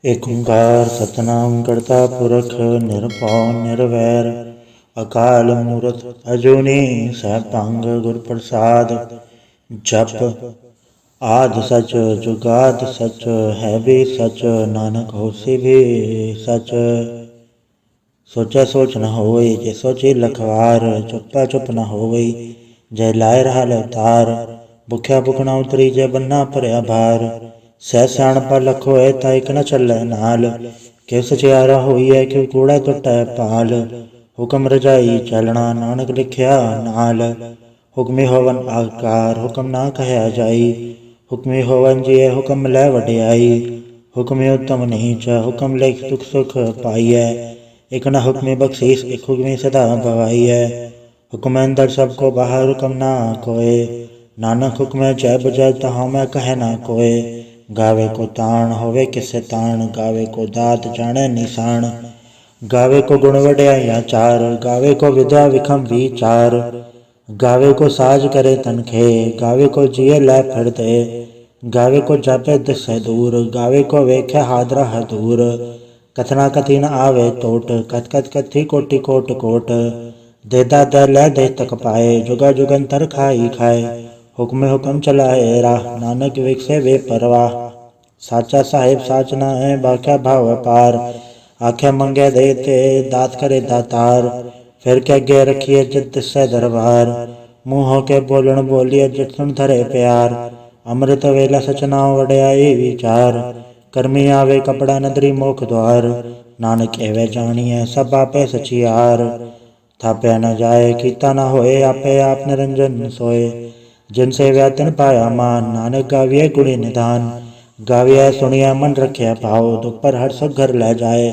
ਏਕ ਓਂਕਾਰ ਸਤਿਨਾਮ ਕਰਤਾ ਪੁਰਖ ਨਿਰਭਉ ਨਿਰਵੈਰ ਅਕਾਲ ਮੂਰਤ ਅਜੂਨੀ ਸੈਭੰ ਗੁਰ ਪ੍ਰਸਾਦ। ਜਪ ਆਦਿ ਸਚ ਜੁਗਾਦ ਸਚ ਹੈ ਵੀ ਸਚ ਨਾਨਕ ਹੋਸੀ ਵੀ ਸਚ। ਸੋਚੈ ਸੋਚ ਨ ਹੋਈ ਜੇ ਸੋਚੀ ਲਖਵਾਰ ਚੁੱਪੈ ਚੁੱਪ ਨ ਹੋਈ ਜੇ ਲਾਇ ਰਹਾ ਲਵਤਾਰ। ਭੁਖਿਆ ਭੁਖ ਨ ਉਤਰੀ ਜੇ ਬੰਨਾ ਭਰਿਆ ਭਾਰ ਸਹਿ ਸਿਆਣਪਾ ਲਖ ਹੋਏ ਤਾਂ ਇਕ ਨ ਚੱਲੈ ਨਾਲ। ਕਿਉ ਸਚਿਆਰਾ ਹੋਈਐ ਕਿਉ ਕੂੜਾ ਟੁੱਟੈ ਭਾਲ ਹੁਕਮ ਰਜਾਈ ਚਲਣਾ ਨਾਨਕ ਲਿਖਿਆ ਨਾਲ। ਹੁਕਮੀ ਹੋਵਨ ਆਕਾਰ ਹੁਕਮ ਨਾ ਕਹਿਆ ਜਾਈ ਹੁਕਮੀ ਹੋਵਨ ਜੀਐ ਹੁਕਮ ਲੈ ਵਡਿਆਈ। ਹੁਕਮੀ ਉਤਮ ਨੀਚ ਹੁਕਮ ਲਿਖ ਦੁਖ ਸੁਖ ਪਾਈਐ ਇਕ ਨ ਹੁਕਮੀ ਬਖਸ਼ੀਸ ਇਕ ਹੁਕਮੀ ਸਦਾ ਭਵਾਈਐ। ਹੁਕਮ ਅੰਦਰ ਸਭ ਕੋ ਬਾਹਰ ਹੁਕਮ ਨਾ ਕੋਇ ਨਾਨਕ ਹੁਕਮੈ ਜੈ ਬੁਝੈ ਤਹਾਂ ਮੈਂ ਕਹਿ ਨਾ ਕੋਇ। ਗਾਵੇ ਕੋ ਤਾਣ ਹੋਵੇ ਕਿਸੇ ਤਾਣ ਗਾਵੇ ਕੋ ਦਾਤ ਜਾਣੈ ਨਿਸ਼ਾਨ। ਗਾਵੇ ਕੋ ਗੁਣ ਵਡਿਆਈਆਂ ਚਾਰ ਗਾਵੇ ਕੋ ਵਿਦਿਆ ਵਿਖਮ ਵੀਚਾਰ। ਗਾਵੇ ਕੋ ਸਾਜ ਕਰੇ ਤਨਖੇ ਗਾਵੇ ਕੋ ਜੀਅ ਲੈ ਫਿਰਦੇ। ਗਾਵੇ ਕੋ ਜਾਪੈ ਦਿਸੈ ਦੂਰ ਗਾਵੇ ਕੋ ਵੇਖੈ ਹਾਦਰਾ ਹਦੂਰ। ਕਥਨਾ ਕਥੀ ਨ ਆਵੇ ਟੋਟ ਕਥ ਕਥ ਕਥੀ ਕੋਟਿ ਕੋਟ ਕੋਟ। ਦੇਦਾ ਦੇ ਲੈ ਦੇ ਤਕ ਪਾਏ ਜੁਗਾ ਜੁਗੰਤਰ ਖਾਈ ਖਾਏ। ਹੁਕਮੇ ਹੁਕਮ ਚਲਾਏ ਰਾਹ ਨਾਨਕ ਵਿਖਸੇ ਵੇ ਪਰਵਾਹ। ਸਾਚਾ ਸਾਹਿਬ ਸਾਚ ਨਾ ਹੈ ਬਾਖਿਆ ਭਾਵ ਅਪਾਰ। ਆਖਿਆ ਮੰਗਿਆ ਦੇ ਤੇ ਦਾਤ ਕਰੇ ਦਾਤਾਰ। ਫਿਰ ਕੇ ਅੱਗੇ ਰਖੀਏ ਜਿਤ ਤਿਸੈ ਦਰਬਾਰ। ਮੂੰਹ ਹੋ ਕੇ ਬੋਲਣ ਬੋਲੀਏ ਜਿਤ ਸੁਣ ਧਰੇ ਪਿਆਰ। ਅੰਮ੍ਰਿਤ ਵੇਲਾ ਸਚ ਨਾਉ ਵਡਿਆਈ ਵਿਚਾਰ। ਕਰਮੀ ਆਵੇ ਕਪੜਾ ਨਦਰੀ ਮੋਖ ਦੁਆਰ। ਨਾਨਕ ਐਵੇਂ ਜਾਣੀਐ ਸਭ ਆਪੇ ਸਚਿਆਰ। ਥਾਪਿਆ ਨ ਜਾਏ ਕੀਤਾ ਨ ਹੋਏ ਆਪੇ ਆਪ ਨਿਰੰਜਨ ਸੋਏ। ਜਿਨ ਸੇਵਿਆ ਤਿਨ ਪਾਇਆ ਮਾਨ ਨਾਨਕ ਗਾਵੀਐ ਗੁਣੀ ਨਿਧਾਨ। ਗਾਵੀਐ ਸੁਣੀਐ ਮਨ ਰਖਿਆ ਭਾਉ ਦੁਖ ਪਰ ਹਰਿ ਸੁਖ ਘਰ ਲੈ ਜਾਏ।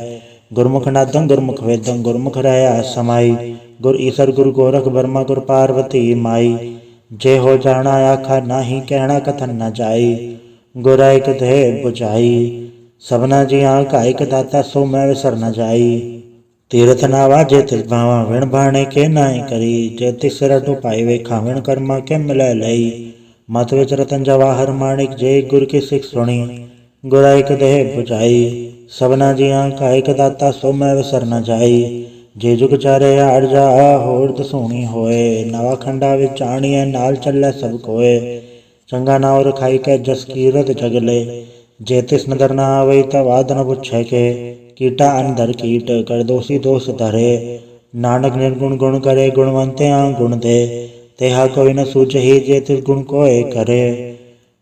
ਗੁਰਮੁਖ ਨਾਦੰ ਗੁਰਮੁਖ ਵੇਦੰ ਗੁਰਮੁਖ ਰਹਿਆ ਸਮਾਈ। ਗੁਰ ਈਸਰ ਗੁਰ ਗੋਰਖ ਬਰਮਾ ਗੁਰ ਪਾਰਵਤੀ ਮਾਈ। ਜੇ ਹੋ ਜਾਣਾ ਆਖਾ ਨਾਹੀ ਕਹਿਣਾ ਕਥਨ ਨ ਜਾਈ। ਗੁਰ ਏਕ ਦੇਹ ਬੁਝਾਈ ਸਭਨਾ ਜੀਆਂ ਕਾ ਇਕ ਦਾਤਾ ਸੋ ਮੈਂ ਵਿਸਰ ਨ ਜਾਈ। ਤੀਰਥ ਨਾਵਾ ਜੇ ਤਿਸ ਭਾਵਾ ਵਿਣ ਬਾਣੇ ਕੇ ਨਾਹੀ ਕਰੀ। ਜੇ ਤਿਸ ਸਿਰ ਢੁਪਾਈ ਵੇਖਾਂ ਵਿਣ ਕਰਮਾ ਕੇ ਮਿਲੈ ਲਈ। ਮਤ ਵਿੱਚ ਰਤਨ ਜਵਾਹਰ ਮਾਣਿਕ ਜੇ ਗੁਰ ਕੀ ਸਿੱਖ ਸੁਣੀ। ਗੁਰ ਏਕ ਦੇਹ ਬੁਝਾਈ ਸਭਨਾ ਜੀਆਂ ਕਾ ਇਕ ਦਾਤਾ ਸੋ ਮੈਂ ਵਿਸਰ ਨ ਜਾਈ। ਜੇ ਜੁਗ ਚਾਰੇ ਆੜ ਜਾ ਹੋਰ ਦਸੂਣੀ ਹੋਏ। ਨਵਾ ਖੰਡਾ ਵਿੱਚ ਆਣੀਐ ਨਾਲ ਚੱਲੈ ਸਭ ਕੋਏ। ਚੰਗਾ ਨਾਉ ਰਖਾਈ ਕੈ ਜਸ ਕੀਰਤ ਜਗਲੇ। ਜੇ ਤਿਸ ਨਦਰ ਨ ਆਵਈ ਤਾ ਵਾਦ ਨ ਪੁੱਛੈ ਕੇ। ਕੀਟਾ ਅੰਦਰ ਕੀਟ ਕਰ ਦੋਸੀ ਦੋਸ ਧਰੇ। ਨਾਨਕ ਨਿਰਗੁਣ ਗੁਣ ਕਰੇ ਗੁਣਵੰਤਿਆਂ ਗੁਣ ਦੇ। ਤੇਹਾ ਕੋਈ ਨ ਸੂਝਹੀ ਜੇ ਤਿਸ ਗੁਣ ਕੋਇ ਕਰੇ।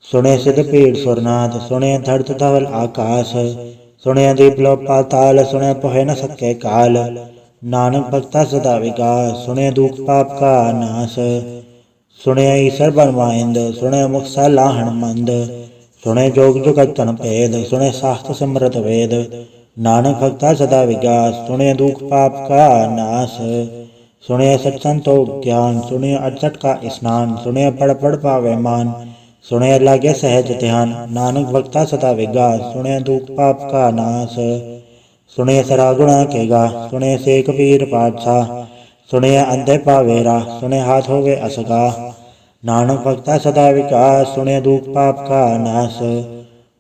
ਸੁਣੇ ਸਿਧ ਭੀੜ ਸੁਰਨਾਦ ਸੁਣੇ ਧਰਤ ਧਵਲ ਆਕਾਸ। ਸੁਣਿਆ ਦੀਪ ਲੋ ਪਾਤਾਲ ਸੁਣਿਆ ਪੋਹਿ ਨ ਸਕੈ ਕਾਲ। ਨਾਨਕ ਭਗਤਾ ਸਦਾ ਵਿਗਾਸ ਸੁਣਿਆ ਦੁਖ ਪਾਪ ਕਾ ਨਾਸ। ਸੁਣਿਆ ਈਸਰ ਬਰਮਾਇੰਦ ਸੁਣਿਆ ਮੁਖ ਸਲਾਹਣ ਮੰਦ। ਸੁਣੇ ਜੋਗ ਜੁਗਤ ਤਨ ਭੇਦ ਸੁਣੇ ਸਾਸਤ ਸਿਮਰਤ ਵੇਦ। ਨਾਨਕ ਭਗਤਾ ਸਦਾ ਵਿਗਾਸ ਸੁਣਿਆ ਦੁਖ ਪਾਪ ਕਾ ਨਾਸ। ਸੁਣਿਆ ਸਚ ਸੰਤੋਖ ਗਿਆਨ ਸੁਣਿਆ ਅਠਸਠ ਕਾ ਇਸਨਾਨ। ਸੁਣਿਆ ਪੜ ਪੜ ਪਾਵੇ ਮਾਨ ਸੁਣਿਆ ਲਾਗੇ ਸਹਿਜ ਧਿਆਨ। ਨਾਨਕ ਭਗਤਾ ਸਦਾ ਵਿਗਾਸ ਸੁਣਿਆ ਦੁਖ ਪਾਪ ਕਾ ਨਾਸ। ਸੁਣਿਆ ਸਰਾ ਗੁਣਾ ਕੇ ਗਾ ਸੁਣਿਆ ਸੇਖ ਪੀਰ ਪਾਤਸ਼ਾਹ। ਸੁਣਿਆ ਅੰਧੇ ਪਾਵੇ ਰਾਹ ਸੁਣਿਆ ਹਾਥ ਹੋਵੇ ਅਸਗਾ। ਨਾਨਕ ਭਗਤਾ ਸਦਾ ਵਿਗਾਸ ਸੁਣਿਆ ਦੁਖ ਪਾਪ ਕਾ ਨਾਸ।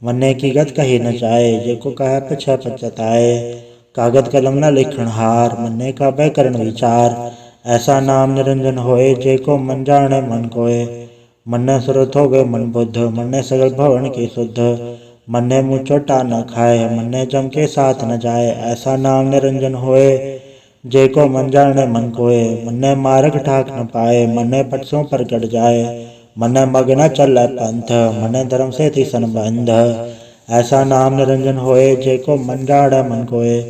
ਮੰਨੇ ਕੀ ਗਤ ਕਹੀ ਨ ਜਾਏ ਜੇ ਕੋ ਕਹਿ ਪਿਛੈ ਪਛਤਾਏ। ਕਾਗਦ ਕਲਮ ਨ ਲਿਖਣ ਹਾਰ ਮੰਨੇ ਕਾਬੈ ਕਰਨ ਵਿਚਾਰ। ਐਸਾ ਨਾਮ ਨਿਰੰਜਨ ਹੋਏ ਜੇ ਕੋ ਮਨ ਜਾਣੇ ਮਨ ਕੋਏ। ਮੰਨੇ ਸੁਰਤ ਹੋਵੇ ਮਨ ਬੁੱਧ ਮੰਨੇ ਸਗਲ ਭਵਨ ਕੀ ਸੁਧ। ਮੰਨੇ ਮੂੰਹ ਚੋਟਾ ਨ ਖਾਏ ਮੰਨੇ ਜਮ ਕੇ ਸਾਥ ਨ ਜਾਏ। ਐਸਾ ਨਾਮ ਨਿਰੰਜਨ ਹੋਏ ਜੇ ਕੋ ਮਨ ਜਾਣੇ ਮਨ ਕੋਏ। ਮੰਨੇ ਮਾਰਗ ਠਾਕ ਨ ਪਾਏ ਮੰਨੇ ਪਟਸੋਂ ਪ੍ਰਗਟ ਜਾਏ। ਮੰਨੇ ਮਗ ਨ ਚੱਲੈ ਪੰਥ ਮੰਨੇ ਧਰਮ ਸੇਤੀ ਸੰਬੰਧ। ਐਸਾ ਨਾਮ ਨਿਰੰਜਨ ਹੋਏ ਜੇ ਕੋ ਮਨ ਜਾਣੈ ਮਨ ਕੋਏ।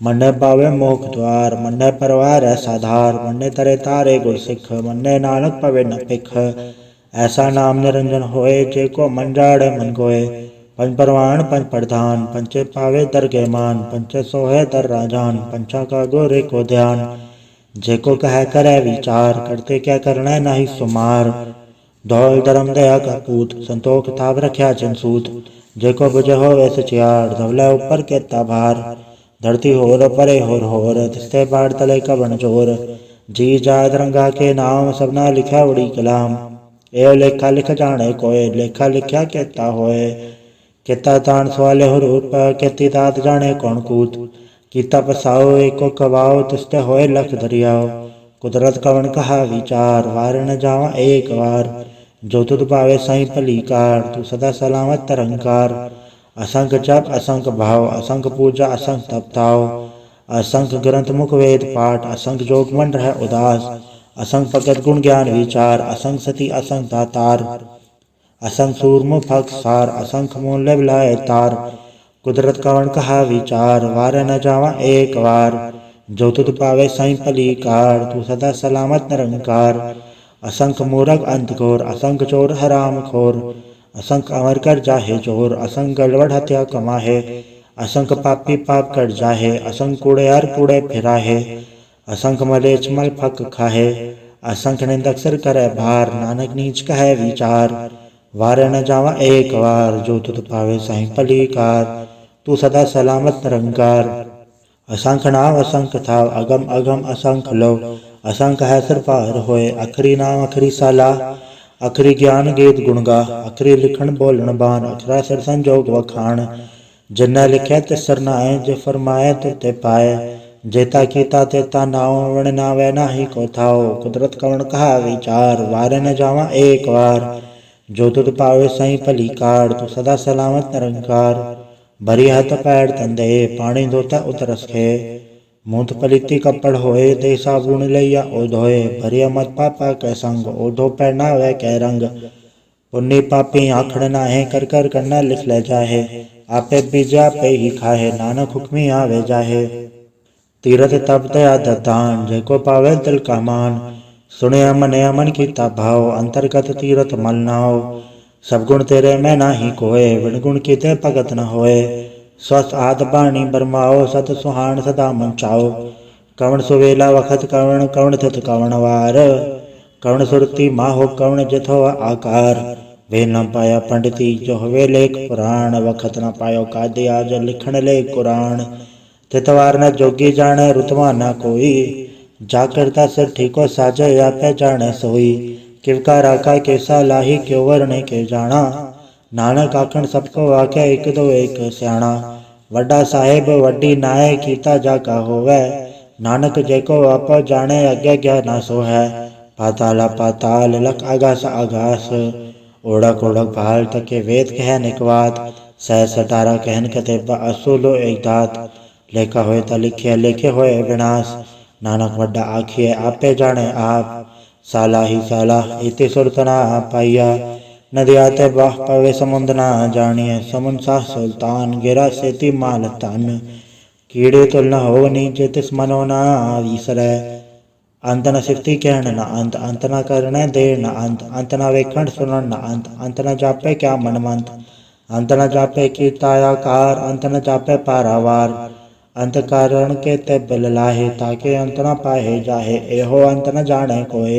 ਮੰਨੇ ਪਾਵੇ ਮੋਖ ਦੁਆਰ ਮੰਨੇ ਪਰਵਾਰੈ ਸਾਧਾਰ। ਮੰਨੇ ਤਰੇ ਤਾਰੇ ਗੁਰ ਸਿੱਖ ਮੰਨੇ ਨਾਨਕ ਪਵੇ ਨ ਭਿਖ। ਐਸਾ ਨਾਮ ਨਿਰੰਜਨ ਹੋਏ ਜੇ ਕੋ ਮਨ ਜਾਣੈ ਮਨ ਕੋਏ। ਪੰਜ ਪਰਵਾਨ ਪੰਜ ਪ੍ਰਧਾਨ ਪੰਚੇ ਪਾਵੇ ਦਰਗਹਿ ਮਾਨ। ਪੰਚੇ ਸੋਹੈ ਦਰ ਰਾਜਾਨ ਪੰਚਾਂ ਕਾ ਗੁਰ ਏਕੋ ਧਿਆਨ। ਜੇ ਕੋ ਕਹਿ ਕਰੈ ਵਿਚਾਰ ਕਰਤੇ ਕਿਆ ਕਰਣੈ ਨਾਹੀ ਸੁਮਾਰ। ਦੌਲ ਧਰਮ ਦਇਆ ਕਾ ਪੂਤ ਸੰਤੋਖ ਥਾਪ ਰਖਿਆ ਚਿਨਸੂਤ। ਜੇ ਕੋ ਬੁਝੈ ਹੋਵੇ ਸਚਿਆਰ ਧਵਲੈ ਉੱਪਰ ਕੇਤਾ ਭਾਰ। ਧਰਤੀ ਹੋਰ ਪਰੇ ਹੋਰ ਤਿਸਤੇ ਬਾੜ ਤਲੇ ਕਵਣ ਜੋਰ। ਜੀ ਜਾਤ ਰੰਗਾ ਕੇ ਨਾਮ ਸਭਨਾ ਲਿਖਿਆ ਉੜੀ ਕਲਾਮ। ਇਹ ਲੇਖਾ ਲਿਖ ਜਾਣੇ ਕੋਏ ਲੇਖਾ ਲਿਖਿਆ ਕੇਤਾ ਹੋਏ। किता तान सवाले हो रूप, केती तात जाने कौन कूत। कीता पसाओ एको कबाओ, तिसते होए लख दरियाओ। कुदरत कवन कहा विचार, वार न जावा एक बार। जो तुध पावे साई भली कार, तू सदा सलामत निरंकार। असंख जप असंख भाव, असंख पूजा असंख तप ताओ। असंख ग्रंथ मुख वेद पाठ, असंख जोग मन रह उदास। असंख भगत गुण ज्ञान विचार, असंख सती असंख दातार। असंख सूरम फक सार, असंख मूल्य बिलाए तार। कुदरत कवन कहा विचार, वार न जावा एक बार। जो तुध पावे साई भली कार, तू सदा सलामत निरंकार। असंख मूरख अंत घोर, असंख चोर हराम खोर। असंख अमर कर जाहे जोर, असंख गड़बड़ हत्या कमाहे। असंख पापी पाप कर जाहे, असंख कूड़ेयार कूड़े फिराहे। असंख मलेच्छ मल फक खाहे, असंख निंदक सिर करे भार। नानक नीच कहे विचार, वार न जावा एक बार। जो तुध पावे साई भली कार, तू सदा सलामत निरंकार। असंख नाम असंख थाव, अगम अगम असंख लो। असंख है सिर पार होए, अखरी नाम अखरी साला। अखरी ज्ञान गीत गुण गा, अखरी लिखण बोलन बान। अखरा सिर संजोग वखाण, जिन्नै लिखे तिस सरनाए। जे फरमाए ते पाए, जेता कीता तेता नाओ। वण नावे नाही को थाओ, कुदरत कवन कहा विचार। वार न जावा एक बार। जो तुध पावे साई भली कार, तू सदा सलामत निरंकार। भरी हथ पैर तंदे, पानी धोता उतरस खे। मूत पलीती कपड़ होए, दे साबुन लैया ओ धोए। भरिया मत पापा कै संग, ओढ़ो पहनावे कै रंग। पुण्य पापी आखड़ नाहे, कर कर करना लिख ले जाहे। आपे बीजा पे ही खाहे, नानक हुक्मी आवे जाहे। तीरथ तप दया दान, जेको पावे दिल का मान। सुने मन अमन कीता भाव, अंतर्गत तीरथ मल नाओ। सब गुण तेरे में नाही कोय, बिन गुण कीते भगत न होए। स्वस्थ आद बाणी बरमाओ, सत सुहान सदा मन चाओ। कवन सुवेला वखत कवन, कवन तिथ कवन वार। कवन सुरति माहो, कवन जिथो आकार। वे न पाया पंडिती, जो हवे लेख पुराण। वखत न पायो कादिया, जो लिखण ले कुरान। तितवार न जोगी जाने, रुतवा न कोई। जा करता सिर ठीको साजे, आपे जाने सोई। किवका राका केसा लाही, क्यों वरणे के जाना। नानक आखण सबको आखे, एक दो एक स्याणा। वड्डा साहेब वड्डी नाय, कीता जाका होवै। नानक जेको आपो जाने, अगे ज्ञा ना सो है। पाताला पाताल लख आगास आगास, ओढ़क ओढ़क भाल तके वेद कह निकवात। सह सटारा कहन कतेबा, असुलो एक दात। लेखा होए ता लिखे, लेखे होए विनाश। नानक वड्डा आखिए, आपे जाने आप। साला ही साला इति सुरत ना पाइया, नदिया ते बाह पवे समुंद ना जानिए। समुंद साह सुल्तान, गिरा सेती माल तन। कीड़े तुल न हो नीचे, तिस मनो ना विसरै। अंत न सिफती कहण न अंत, अंत न करने दे न अंत। अंत न वेखण सुनण न अंत, अंत न जापे क्या मन मंत। अंत न जापे कीता आकार, अंत न जापे पारावार। अंत कारण के ते बिल लाहे, ताके अंत न पाहे जाहे। एहो अंत न जाने कोय,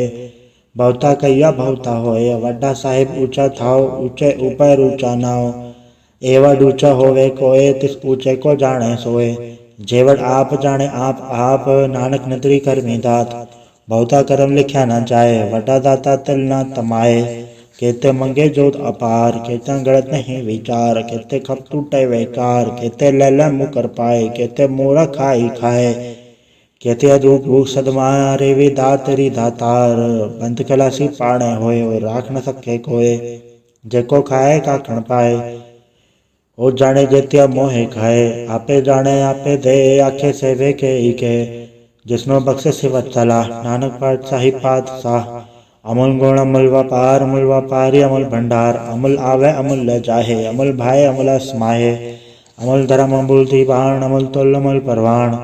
बहुता कहिया बहुता होए। वड्डा साहिब ऊंचा थाओ, ऊंचे ऊपर ऊंचा नाओ। एवड ऊंचा होवे कोय, तिस ऊंचे को जाने सोए। जेवड आप जाने आप, नानक नदरी करमी दात। बहुता करम लिख्या न जाए, वड्डा दाता तिल न तमाए। केते मंगे जोत अपार, केते गलत नहीं विचार। केते खप टूटे बेकार, केते लैला मुकर पाए। केते मोरा खाई खाए, केते अदूक भूख सदमारे। वे दातरी दातार, बंत कलासी पाणे होए। राख न सके कोय, जेको खाए काखण पाए। ओ जाने जेत्या मोहे खाए, आपे जाने आपे दे। आखे सेवे के इके, जिसनो बख्शे सिवत सलाह। नानक पातशाही पातशाह, अमूल गुण अमूल व्यापार। अमूल व्यापारी अमूल भंडार, अमूल आवे अमूल ले जाहे। अमूल भाई अमूल समाहे, अमूल धर्म अमूल दीवान। अमूल तुल अमूल परवान,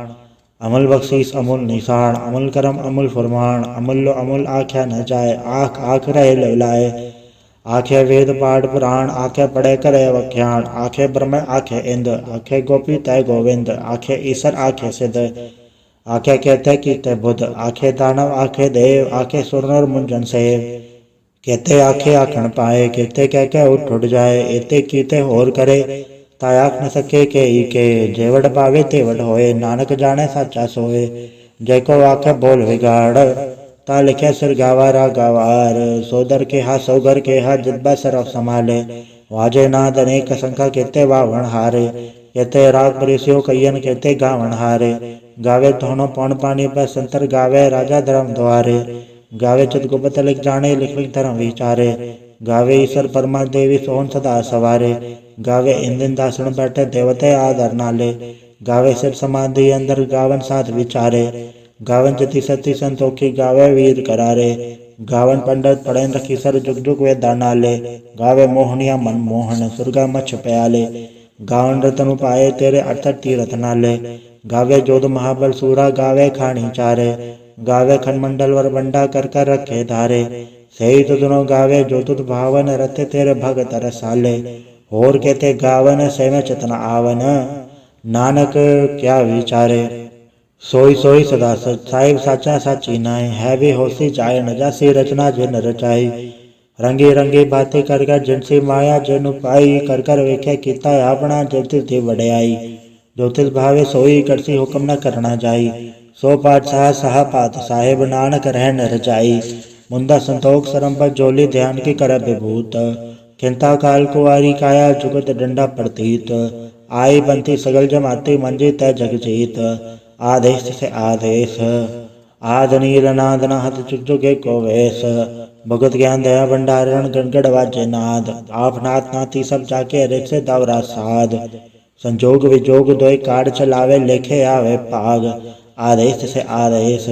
अमूल बख्शीस अमूल निशान। अमूल करम अमूल फरमान, अमूल्य अमूल आख्या न जाए। आख आख रहे लवलाए, आखे वेद पाठ पुराण। आखे पढ़े करे व्याख्यान, आखे ब्रह्म आखे इंद। आखे गोपी तय गोविंद, आखे ईश्वर आखे सिद्ध। आखे कहते कीते बुद्ध, आखे दानव आखे देव। आखे सुरनर मुंजन सेव, कहते आखे आखण पाए। कहते कह के उठ उठ जाए, एते कीते होर करे। तायाक न सके के इके, जेवड पावे तेवड होए। नानक जाने साचा सोए, जेको आखे बोल विगाड़। ता लिखे सिर गावारा गवार, सोदर के हा सौगर के हा। जिदबा सरफ संभाले, वाजे नाद अनेक संख्या केते वावण हारे, केते राग परिस्यो कयन केते गावण हारे। गावे धोनो पौन पानी पर संतर गावे राजा धर्म द्वारे, गावे चित गुप्त लिख जाने लिख लिख धर्म विचारे। गावे ईश्वर परमा देवी सोहन सदा सवारे, गावे इंदिन दासन बैठे देवते आदर नाले। गावे सिर समाधि अंदर गावन साध विचारे, गावन जति सती संतोखी गावे वीर करारे। गावन पंडित पढ़न रखी सर जुग जुग वेदा नाले, गावे मोहनिया मन मोहन सुरगा मछ प्याले। गावन रतन उपाय तेरे अर्थक तीरथ नाले, गावे जोध महाबल सूरा गावे खानी चारे। गावे खनमंडल वर बंडा कर कर रखे धारे, सही तुदनो गावे जो तुद भावन रते तेरे भगत रसाले। होर कहते गावन से में चतन आवन, नानक क्या विचारे। सोई सोई सदा सच साहिब साचा साची नाय, है भी होसी जाय न जासी रचना जिन रचाई। रंगी रंगी बातें कर कर जिनसी माया जिन पाई, कर कर वेखे कीता अपना जतिस थी वड्याई। ज्योतिष भावे सोई करसी हुक्म न करना जाई, सो पातशाह सहा पात साहेब नानक रह न रचाई। मुंदा संतोख सरम पर जोली ध्यान की कर विभूत, खिंता काल कुवारी काया जुगत डंडा प्रतीत। आई बंती सगल जमाती मंजी तय जग जीत, आदेश से आदेश आद नील नाद नाहत जुग जुगे को वेश। भगत ज्ञान दया भंडारण गणगढ़ वाजे नाद, आप नाथ नाती सब जाके रिक से दवरा साध। संजोग विजोग दोय काड चलावे लेखे आवे पाग, आदेश से आदेश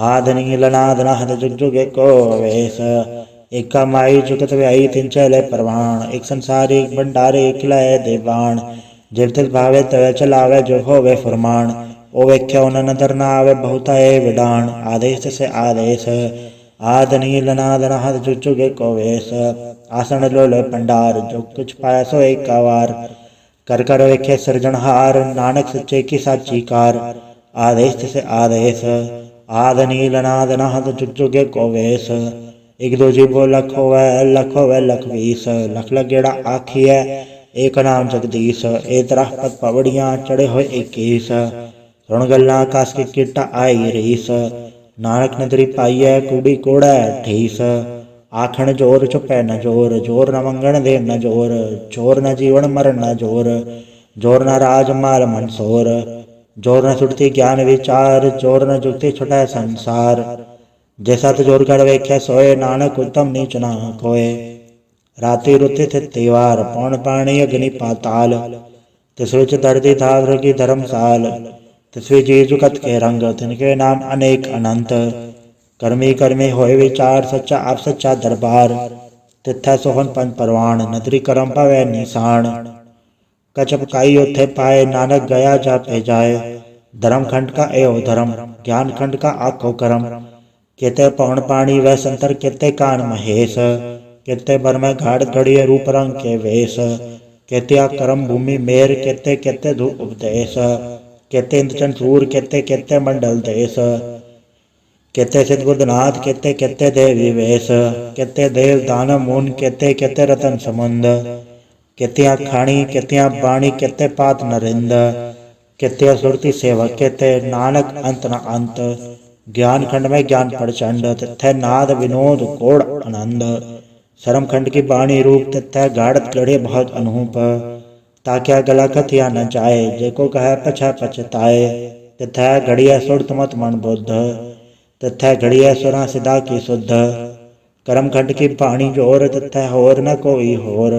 आद नील नाद नाहत जुग जुगे को वेश। एका माई जुगत व्याई तिन चले परवान, एक संसारी एक भंडारे एक लय देवान। जिव तिस भावे तय चलावे जो होवे फुरमान, ओ वेख्या उन नदर न आवे बहुता ए विडान। आदेश से आदेश आद नील नाद नाहत जुग जुगे को वेश। आसन लो लो भंडार जो कुछ पाया सो एक वार, कर कर वेखे सृजनहार नानक सच्चे की साची कार। आदेश से आदेश आद नील नाद नाहत जुग जुगे को वेश। एक दो जीवो लख होवे लख बीस, लख लगेड़ा आखिए एक नाम जगदीश। ए तरह पद पवड़ियां चढ़े होए 21, सुन गल्ला कास की किटा आई रीस। नानक नदरी पाइए कूड़ी कोड़ा ठीस, आखण जोर छुपै न जोर, जोर न मंगण दे न जोर। जोर न जीवन मरण न जोर, जोर न राज माल मनसोर। जोर न सुरती ज्ञान विचार, जोर न जुगती छुटै संसार। जैसा जोर कर वेख्या सोए, नानक उत्तम नीच न कोय। राति रुति थे तिवार, पौन पाणी अग्नि पाताल। तिसविच धरती धार की धर्मसाल, तिसवी जी जुगत के रंग, तिनके नाम अनेक अनंत। कर्मी कर्मी होए विचार, सच्चा आप सच्चा दरबार। तिथै सोहन पंथ परवान, नदरी करम पवै निशान। कचप काई उथे पाए, नानक गया जा पे जाए। धर्म खंड का एव धर्म, ज्ञान खंड का आखो करम। केते पौन पानी वह संतर, केते कान महेश। केते भर में घाट घड़िए रूप रंग के वेश। केते करम भूमि मेर, केते केते धु उपदेश। केते इंद्रचन सूर, केते केते मंडल देश। केते सिद्ध बुद्धनाथ, केते केते देवी वेश। केते देव दानव मुन, केते केते रतन समुंद। केतिया खाणी केतिया बाणी, केते पात नरिंद। केते सुरति सेवक, केते नानक अंत न अंत। ज्ञान खंड में ज्ञान प्रचंड, तथै नाद विनोद कोड़ आनंद। शर्म खंड की बाणी रूप, तथै गाढ़त गढ़े बहुत अनूप। ताक्या गला कथिया न जाए, जेको कहे पछा पछताए। तथै घड़िया सुरत मत मन बुद्ध, तथै घड़िया सुरा सिदा की शुद्ध। कर्म खंड की बाणी जोर, तथै होर न कोई होर।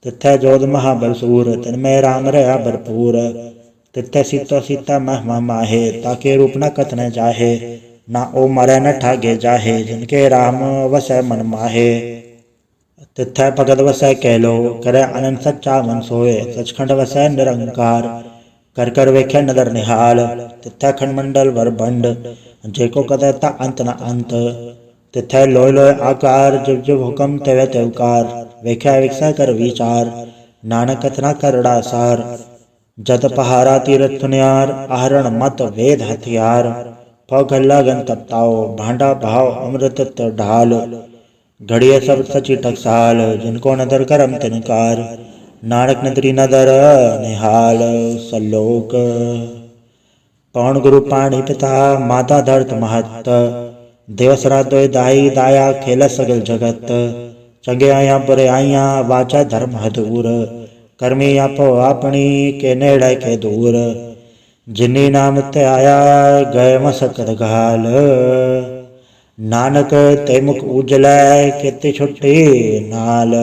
तिथै जोध महाबल सूर, तिनमें राम रहा भरपूर। तिथै सीतो सीता महिमा माहे, ताके रूप न कथन जाहे। ना ओ मरै न ठागे जाहे, जिनके राम वसै मन माहे। तिथै भगत वसै कहलो, करे अनंत सच्चा मन सोए। सचखंड वसै निरंकार, कर कर वेख्या नदर निहाल। तिथै खंडमंडल वर बंड, जेको कदता अंत न अंत। तिथै लोय लोय आकार, जुग जुग हुक्म तेवे तेवकार। वेख्या विकसा कर विचार, नानक कथना करड़ा सार। जत पहारा तीरथ सुनियार, आहरण मत वेद हथियार। पौ गल्ला गन तपताओ, भांडा भाव अमृत ढाल। घड़िया सब सची टकसाल, जिनको नदर करम तिनकार। नानक नदरी नदर निहाल सलोक। पौन गुरु पाणी पिता, माता धरत महत। देवसरा दोय दाई दाया, खेल सगल जगत। ਚੰਗਿਆਈਆਂ ਬੁਰਾਈਆਂ ਵਾਚੈ ਧਰਮ ਹਦੂਰ, ਕਰਮੀ ਆਪੋ ਆਪਣੀ ਕੇ ਨੇੜੇ ਕੇ ਦੂਰ। ਜਿਨੀ ਨਾਮ ਧਿਆਇਆ ਗਏ ਮਸਕਤ ਘਾਲ, ਨਾਨਕ ਤੇ ਮੁਖ ਉਜਲੈ ਕੀਤੀ ਛੁੱਟੀ ਨਾਲ।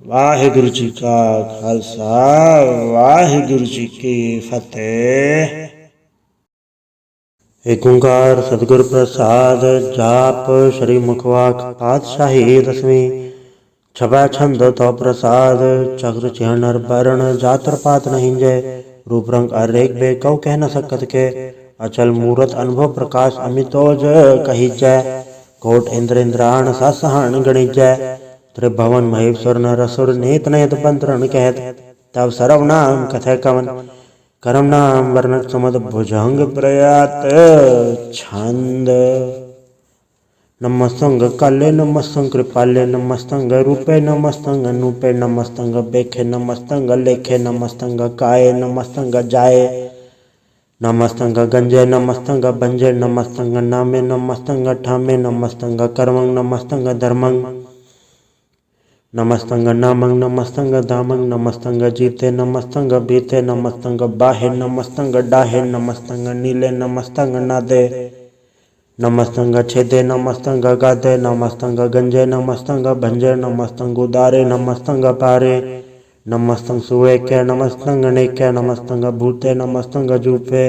ਵਾਹਿਗੁਰੂ ਜੀ ਕਾ ਖਾਲਸਾ, ਵਾਹਿਗੁਰੂ ਜੀ ਕੀ ਫਤਿਹ। ਏਕ ਓੰਕਾਰ ਸਤਿਗੁਰ ਪ੍ਰਸਾਦ। ਜਾਪ ਸ੍ਰੀ ਮੁਖਵਾਕ ਪਾਤਸ਼ਾਹੀ ਦਸਵੀਂ। ਛਪੈ ਛੰਦ ਤੋ ਪ੍ਰਸਾਦ, ਚਕਰ ਚਿਹਨ ਨਰ ਬਰਨ ਜਾਤਰ ਪਾਤ ਨਹੀਂਜੈ। रूप रंग अरेक बे कौ कह न सकत के, अचल मूरत अनुभव प्रकाश अमितोज कहीजै। कोट इंद्र इंद्राण ससहन गणिजै, त्रिभुवन महेश्वर नर असुर नेत नेत बंतरण कहत। तब सर्वनाम कथय कवन, करम नाम वर्णक समद भुजंग प्रयात छंद। नमस्तंग काले नमस्तंग कृपाले नमस्तंग रूपे नमस्तंग अनूपे नमस्तंग बेखे नमस्तंग लेखे नमस्तंग काये नमस्तंग जाये नमस्तंग गंजे नमस्तंग बंजे नमस्तंग नामे नमस्तंग ठामे नमस्तंग कर्मंग नमस्तंग धर्मंग नमस्तंग नामंग नमस्तंग धामंग नमस्तंग जीते नमस्तंग बीते नमस्तंग बाहे नमस्तंग डाहे नमस्तंग नीले नमस्तंग नादे नमस्तंग छेदे नमस्तंग गादे नमस्तंग गंजे नमस्तंग भंजे नमस्तंग उदारे नमस्तंग पारे नमस्तंग सुवेके नमस्तंग नेके नमस्तंग भूते नमस्तंग जूपे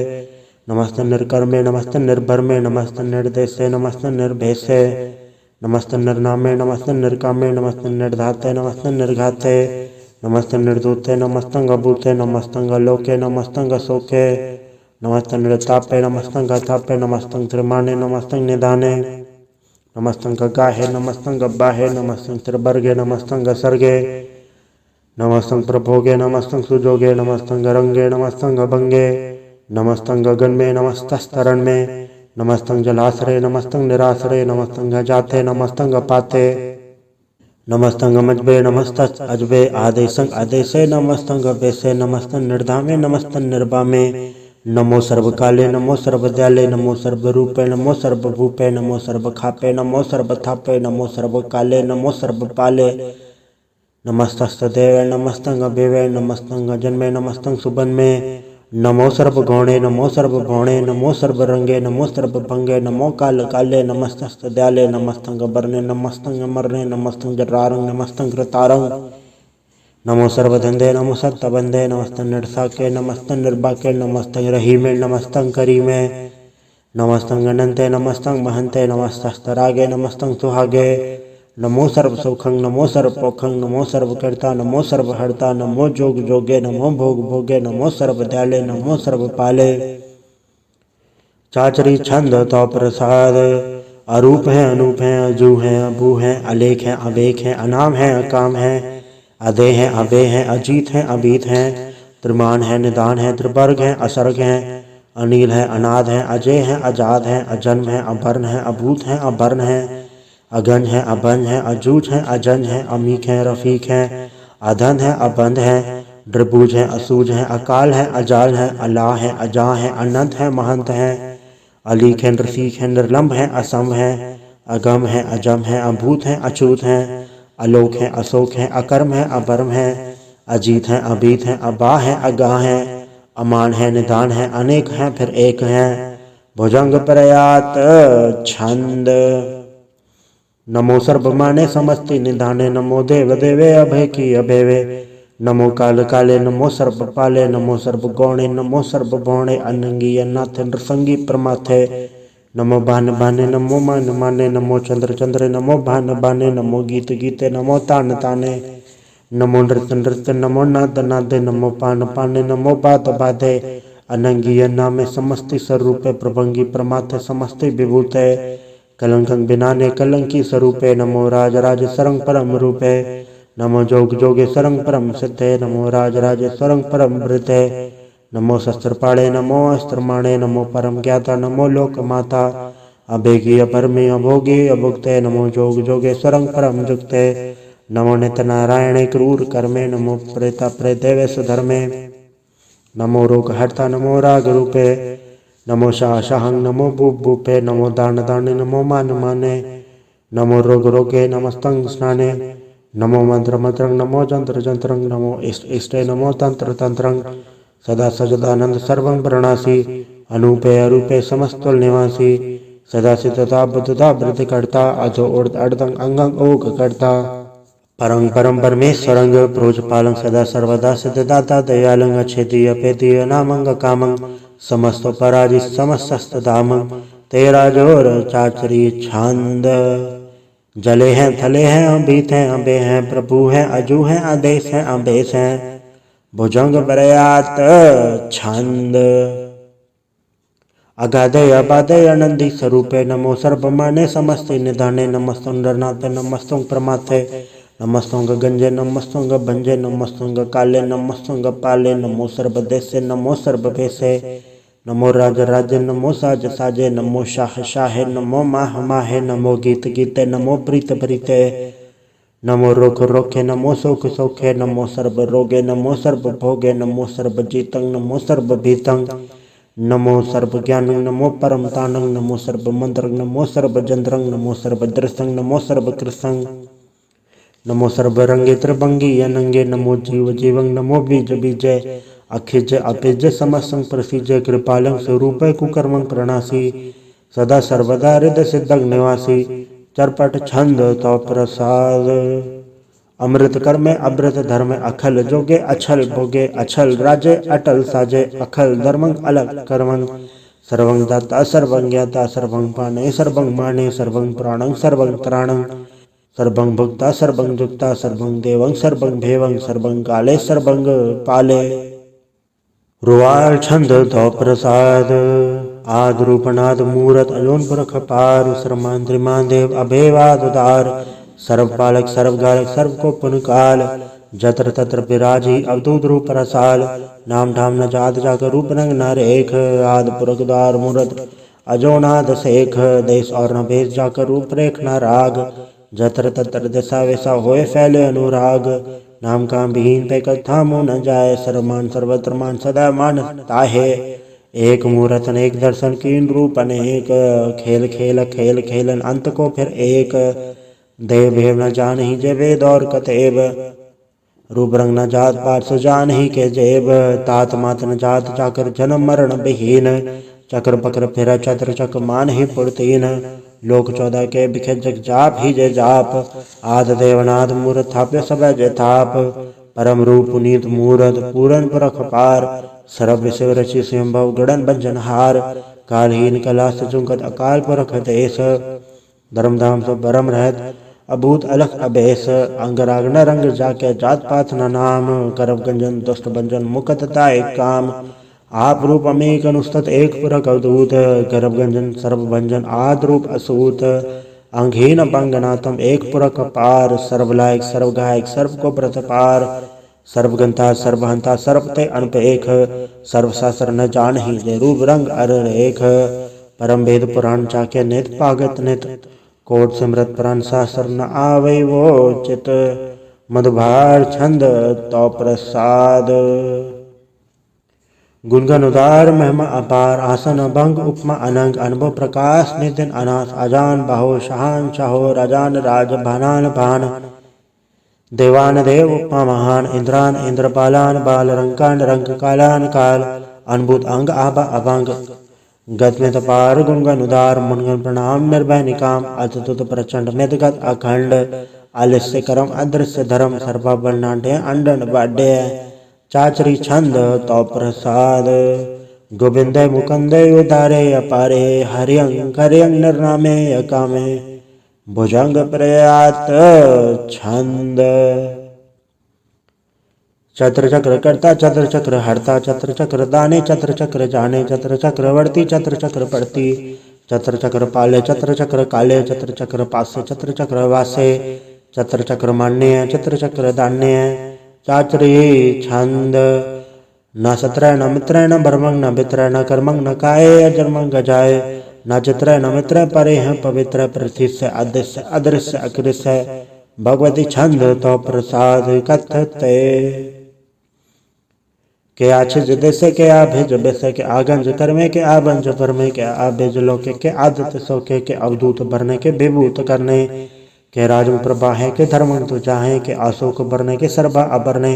नमस्त निर्कर्मे नमस्त निर्भरमे नमस्त निर्देशे नमस्त निर्भेसे नमस्त निर्नामे नमस्त निर्कामे नमस्त निर्धाते नमस्त निर्घाते नमस्त निर्दूते नमस्तंग भूते नमस्तंग लोके नमस्तंग सोके नमस्तंग तापे नमस्तंग थापे नमस्तंग त्रिमाने नमस्तंग निधाने नमस्तंग गाहे नमस्तंग बाहे नमस्तंग त्रिवर्गे नमस्तंग सर्गे नमस्तंग प्रभोगे नमस्तंग सुजोगे नमस्तंग रंगे नमस्तंग भंगे नमस्तंग गगन में नमस्तस्तरण में नमस्तंग जलाश्रय नमस्तंग निराश्रय नमस्तंग जाते नमस्तंग पाते नमस्तंग मजबे नमस्त अजबे आदेशंग आदेशे नमस्तंग बेसे नमस्तंग निर्धामे नमस्तंग निर्बामे नमो सर्वकाले नमो सर्वदयाले नमो सर्वरूपे नमो सर्वभूपे नमो सर्वखापे नमो सर्वथापे नमो सर्वकाले नमो सर्वपाले नमस्तस्तदेवे नमस्तंग बेवे नमस्तंग जन्मे नमस्तंग सुबन्मे नमो सर्वगौणे नमो सर्वभौणे नमो सर्वरंगे नमो सर्वभंगे नमो काल काले नमस्तस्तदयाले नमस्तंग बरने नमस्तंग मरने नमस्तंग जरारंग नमस्तंग कृतारंग नमो सर्वधंधे नमो सत्तबंधे नमस्तंग निर्साके नमस्तंग निर्बाके नमस्तंग रहीमे नमस्तंग करीमे नमस्तंग अनंते नमस्तंग महंते नमस्तस्तरागे नमस्तंग सुहागे नमो सर्व सुखंग नमो सर्व पोखंग नमो सर्वकर्ता नमो सर्वहर्ता नमो जोग जोगे नमो भोग भोगे नमो सर्वदयाले नमो सर्वपाले। चाचरी छंद तो प्रसाद। अरूप है अनूप है अजू है अबू है अलेख है अवेख है अनाम है अकाम है अदे हैं अबे हैं अजीत हैं अबीत हैं त्रिमान है निदान है त्रिवर्ग हैं असर्ग हैं अनिल है अनाद है अजय है अजाद है अजन्म है अभर्ण है अभूत है अभर्ण है अगंज है अभंज है अजूज है अजंज है अमीक है रफीक है अधंध है अबंध है द्रिभुज है असूज है अकाल है अजाल है अला है अजा है अनंत है महंत है अलीक है रफीक है निर्लम्ब है असम है अगम है अजम है अभूत है अछूत है अलोक है अशोक है अकर्म है अभर्म है अजीत है अबीत है अबा है अगा है अमान है निदान है अनेक है फिर एक है भुजंग प्रयात छंद। नमो सर्वमाने समस्ति निधाने नमो देव देवे अभय की अभयवे नमो काल काले नमो सर्व पाले नमो सर्व गौणे नमो सर्व भौणे अनंगी अनाथ नृसंगी प्रमाथे नमो भान भाने नमो मान माने नमो चंद्र चंद्र नमो भान भाने नमो गीत गीते नमो तान ताने नमो नृत्य नृत्य नमो नाद नादे नमो पान पाने नमो बात बाधे अनंगी नामे समस्ति स्वरूपे प्रभंगी प्रमाथे समस्ति विभूते कलंकं बिनाने कलंकी स्वरूपे नमो राज राज सरंग परम रूपे नमो जोग जोगे सरंग परम सिद्धे नमो राज राज सरंग परम वृते नमो शस्त्रपाणे नमो अस्त्रमाणे नमो परम ज्ञाता नमो लोक माता अभेगी अपरमे अभोगे अभुक्ते नमो जोग जोगे सरंग परम जुक्ते नमो नित्य नारायणे क्रूर कर्मे नमो प्रेता प्रेदेवे सुधर्मे नमो रोग हर्ता नमो राग रूपे नमो शाह शाहंग नमो भूप भूपे नमो दान दाने नमो मान माने नमो रोग रोगे नमस्तंग स्नाने नमो मंत्र मंत्रं नमो जंत्र जंत्रं नमो इष्ट इष्टे नमो तंत्र तंत्रं सदा सजदानंद सर्वं प्रणासी अनूपे अरूपे समस्तुल निवासी सदा सिद्धता बुद्धता वृद्धि करता अधो उर्द अर्धं अंगं ओग करता परं परम परमेश्वरंग प्रोजपालं सदा सर्वदा सिद्धदाता दयालं अच्छेदीय अपेदीय नामंग कामं समस्त पराजित समस्त धामं तेरा जोर चाचरी छांद जले हैं थले हैं अभीत हैं अबे हैं प्रभु हैं अजू हैं आदेश हैं अबेश हैं भुजंग बरयात छंद अगाधे अबाधे अनंदी स्वरूपे नमो सर्वमाने समस्ते निधाने नमस्तुं नरनाथे नमस्तुं प्रमाथे नमस्तुं गंजे नमस्तुं भंजे नमस्तुं काले नमस्तुं पाले नमो सर्वदेशे नमो सर्वभेशे नमो राज राजे नमो साज साजे नमो शाह शाहे नमो माह माहे नमो गीत गीते नमो प्रीत प्रीते नमो रोख रोखे नमो सुख सौखे नमो सर्व रोगे नमो सर्व भोगे नमो सर्व जीतं नमो सर्व भीतं नमो सर्व ज्ञानं नमो परम तानं नमो सर्व मंत्रं नमो सर्व जंत्रं नमो सर्व दृष्टं नमो सर्व कृष्णं नमो सर्व रंगे त्रिभंगी अनंगे नमो जीव जीवं नमो बीज बीजय अखिज अपिज समसं प्रसिजय कृपालं स्वरूप कुकर्मं प्रणासी सदा सर्वदा हृदय सिद्धं निवासी चरपट छंद तो प्रसाद अमृत कर्मे अमृत धर्म अखल जोगे अछल भोगे अछल राजे अटल साजे अखल धर्मं अलग कर्मं सर्वं दाता सर्वं ज्ञाता सर्वं पाने सर्वं माने सर्वं प्राणं सर्वं त्राणं सर्वं भुक्ता सर्वं जुक्ता सर्वं देवं सर्वं भेवं सर्वं काले सर्वं पाले रुवाल छंद तो प्रसाद आद रूपनाद मूरत अयोन पुरख पार सर्मान त्रिमान देव अभेवाद उदार सर्वपालक सर्वगालक सर्व को पुनकाल जत्र तत्र विराजी अवधूत रूप रसाल नाम ठाम न जात जाकर रूप रंग नर एक आद पुरख द्वार मूरत अजोनाद शेख देश और न भेष जाकर रूप रेख न राग जत्र तत्र दिशा वैसा होए फैले अनुराग नाम काम विहीन पे थामो न जाए सर्वमान सर्वत्र मान सदा मान ताहे एक मूर्त अनेक दर्शन कीन रूप अनेक खेल खेल खेल खेलन अंत को फिर एक देव भेव न जान ही जय वेद और कतेब रूप रंग न जात पात सुजान ही के जेब तात मात न जात जाकर जन्म मरण विहीन चक्र पक्र फिर चत्र चक मान ही पुरतीन लोक 14 के बिखे जग जाप ही जय जाप आद देवनाद मूर्त थाप्य सब जय थाप परम रूप पुनीत मूर्त पूरन पुरख पार सर्व शिव रचि स्वयंभव गणन भंजन हार कालहीन कला सुजुंगत अकाल पुरख देश धर्मधाम सब परम रहत अभूत अलख अबेस अंगराग न रंग जाके जात पात न नाम करव गंजन दुष्ट भंजन मुकतता एक काम आप रूप अमेक अनुस्तत एक पुरख अवधूत गर्भ गंजन सर्व भंजन आद रूप असूत अंगहीन पंगनाथम एक पुरख पार सर्वलायक सर्वगायक सर्व को प्रतपार सर्वगंता सर्वहंता सर्वते अनपेख सर्वशास्त्र न जान ही जय रूप रंग अर रेख परम वेद पुराण चाक्य नित पागत नित कोट सिमरत पुराण शास्त्र न आवे वो चित मधुभार छंद तो प्रसाद गुणगन उदार महिमा अपार आसन अभंग उपमा अनंग अनुभव प्रकाश नितिन अनाथ अजान बाहो शहान शाहो राजान राज भानान भान देवान देव उपमा महान इंद्रान इंद्रपालान बाल रंकान रंक कालान काल अनभूत अंग आभा अभंग गत पार गुणगन उदार मुनगन प्रणाम निर्भय निकाम अतुत प्रचंड मितगत अखंड आलस्य करम अदृश्य धर्म सर्वा वर्णाढ़ अंडन बाढ़ चाचरी छंद तो प्रसाद गोविंद मुकुंद उदारे अपारे हरियं करयं नरनामे अकामे भुजंग प्रयात छंद चत्र चक्र कर्ता चत्र चक्र हरता चत्र चक्र दाने चत्र चक्र जाने चत्र चक्र वर्ती चत्र चक्र पड़ती चत्र चक्र पाले चत्र चक्र काले चत्र चक्र पासे चत्र चक्र वासे चत्र चक्र मान्य चत्र चक्र दान्य चाचरी छंद न सत्र न मित्र न भरमंग न भित्र न कर्मंग न काय अजर्मंग गजाए न चित्र न मित्र परे हैं पवित्र प्रथिस्य अदृश्य अदृश्य अकृष्य भगवती छंद तो प्रसाद कथते के आछिज देसे के आभिज बेसे के आगंज कर्मे के आबंज परमे के आबेज लोके के आदत सोके के अवधूत बरने के विभूत करने के राजम प्रभा है के धर्मं तो चाहे के अशोक बरने के सर्वा अबरने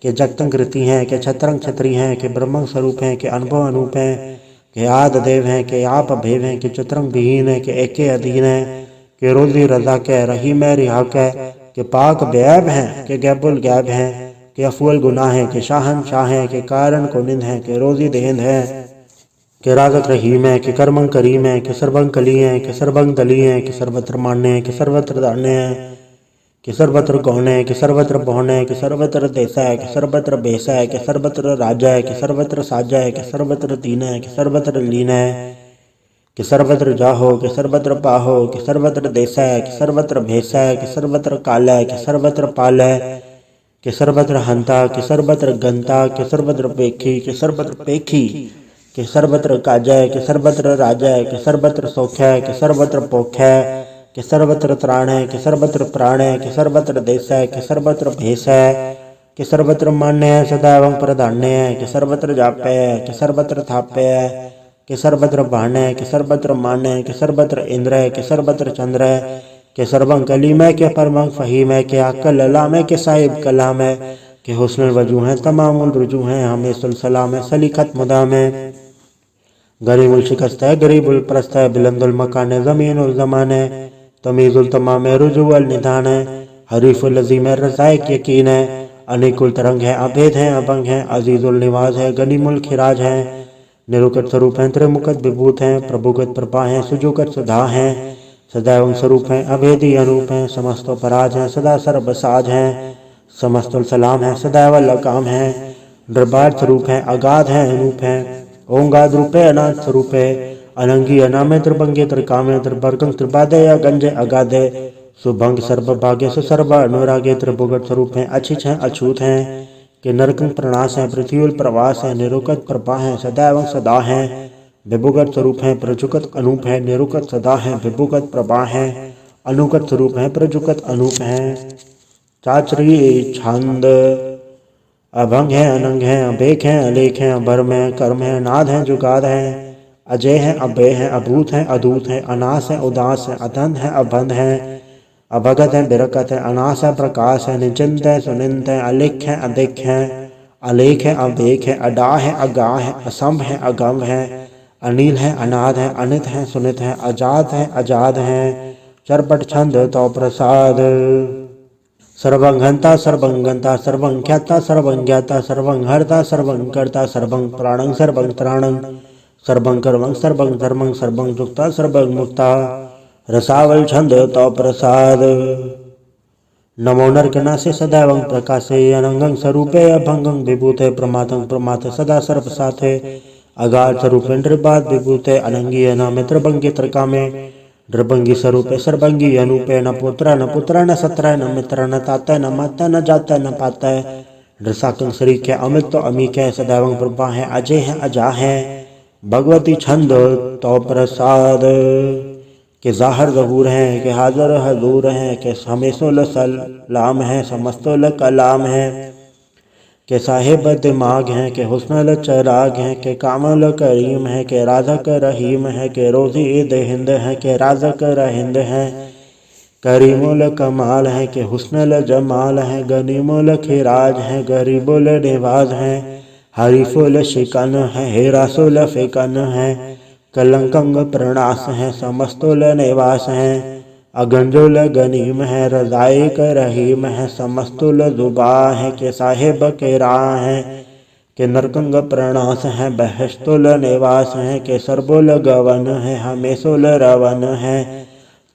के जगतंग कृति हैं के छत्रंग छत्री हैं के ब्रह्म स्वरूप हैं के अनुभव अनूप हैं के आद देव हैं के आप भेव हैं के चतुरंग विहीन है के एके अधीन है के रोजी रजा के रही में रिहा के पाक बैब हैं के गैबुल गैब हैं के अफुल गुनाह है के शाहन शाह है के कारण को निंद है के रोजी देंद है के राजत रहीम है कि कर्मं करीम है कि सर्वं कली है कि सर्वं दली है कि सर्वत्र मान्य है कि सर्वत्र दान्य है कि सर्वत्र गौण है कि सर्वत्र बहुन है कि सर्वत्र देसा है कि सर्वत्र बेसा है कि सर्वत्र राजा है कि सर्वत्र साजा है कि सर्वत्र दीन है कि सर्वत्र लीन है कि सर्वत्र जाहो कि सर्वत्र पाहो कि सर्वत्र देसा है कि सर्वत्र भेसा है कि सर्वत्र काला है कि सर्वत्र पाल है कि सर्वत्र हंता कि सर्वत्र गंता कि सर्वत्र पेखी कि सर्वत्र पेखी कि सर्वत्र काजा है कि सर्वत्र राजा है कि सर्वत्र सौख्य है कि सर्वत्र पोख्य है कि सर्वत्र त्राण है कि सर्वत्र प्राण है कि सर्वत्र देश है कि सर्वत्र भेष है कि सर्वत्र मान्य है सदा एवं प्रधान्य है कि सर्वत्र जाप्य है कि सर्वत्र थाप्य है कि सर्वत्र बाण्य है कि सर्वत्र मान्य है कि सर्वत्र इंद्र है कि सर्वत्र चंद्र है कि सर्वं कलीम है कि परमं फहीम है कि अक्ल ललाम है कि साहिब कलाम है कि हुस्न वजू हैं तमामुल रुजू हैं हमें सुलसलाम है सलीखत मुदाम है गरीबुल शिकस्त है गरीबुल प्रस्त है बिलंदुल मकान है ज़मीनुल ज़मान है तमीज़ुल तमाम है रुजुअल निधान है हरीफुल अज़ीम है रज़ाइक यकीन है अनेकुल तरंग है अभेद है अभंग है अजीज़ुल निवाज है गनीमुल खिराज है निरुकट स्वरूप हैं त्रिमुखत विभूत हैं प्रभुगत प्रभा हैं सुजुगत सुधा हैं सदैव स्वरूप हैं अभेदी अनूप हैं समस्तो पराज हैं सदा सर्वसाज हैं समस्तुल सलाम है सदैव लकाम है दरबार स्वरूप हैं अगाध हैं अनूप हैं ओंगाद रूपे अनाथ स्वरूप है अनंगी अनामे त्रिभंगे त्रिकामे त्रिवर्गं त्रिपादे अगंजे अगाधे सुभंग सर्वभाग्य सुसर्व अनुरागे त्रिभुगत स्वरूप हैं अच्छिछ हैं अछूत हैं कि नरकं प्रणाश हैं पृथ्वील प्रवास है निरुकत प्रभा है सदा एवं सदा है विभुगत स्वरूप हैं प्रजुगत अनूप है निरुकत सदा है विभुगत प्रभा है अनुगत स्वरूप है प्रजुगत अनूप है चाचरी छंद अभंग है अनंग है अभेक है अलेख है अभर्म है कर्म है नाद है जुगाद है अजय है अभय है अभूत है अदूत है अनास है उदास है अधंध है अबंध है अभगत है बिरकत है अनास है प्रकाश है निचिंत है सुनिंत है अलिख है अधिक है अलेख है अभेक है अडा है अगा है असंभ है अगम है अनिल है अनाद है अनित है सुनित है अजात है अजाद है चरपट छंद तो प्रसाद सर्वं हंता सर्वं गंता सर्वं ख्याता सर्वं ज्ञाता सर्वं हरता सर्वं कर्ता सर्वं प्राणं सर्वं त्राणं सर्वं कर्मं सर्वं धर्मं सर्वं जुक्ता सर्वं मुक्ता रसावल छंद तो प्रसाद नमो नरकनासे सदैवं प्रकाशे अनंगं स्वरूपे अभंगं विभूते प्रमातं प्रमाथ सदा सर्वसाथे अगाध स्वरूपे नृपाद विभूते अनंगी अनामे त्रिभंगी त्रिकामे नृभंगी स्वरूपे सर्वंगी अनूपे न पुत्र न सत्र न मित्र न ताता न माता न जाता न पाता है नृसाकं शरीक है अमित तो अमीक है सदैवं प्रभा है अजय है अजा है भगवती छंद तो प्रसाद के ज़ाहर ज़हूर हैं के हाज़र हजूर हैं के हमेशुल सलाम है समस्तुल कलाम है के साहिब दिमाग हैं के हुस्नुल चराग हैं के कामल करीम है के राज़क रहीम है के रोज़ी देहिंद है के राज़क रहिंद है करीमुल कमाल है के हुस्नुल जमाल है गनीमुल खिराज है गरीबुल निवाज है हरीफुल शिकन है हेरासुल फिकन है कलंकंग प्रणास है समस्तुल निवास है अगंजुल गनीम है रजाइक रहीम है समस्तुल जुबा है के साहिब के राह है के नरकंग प्रणास है बहस्तुल निवास है के सरबुल गवन है हमेशुल रवन है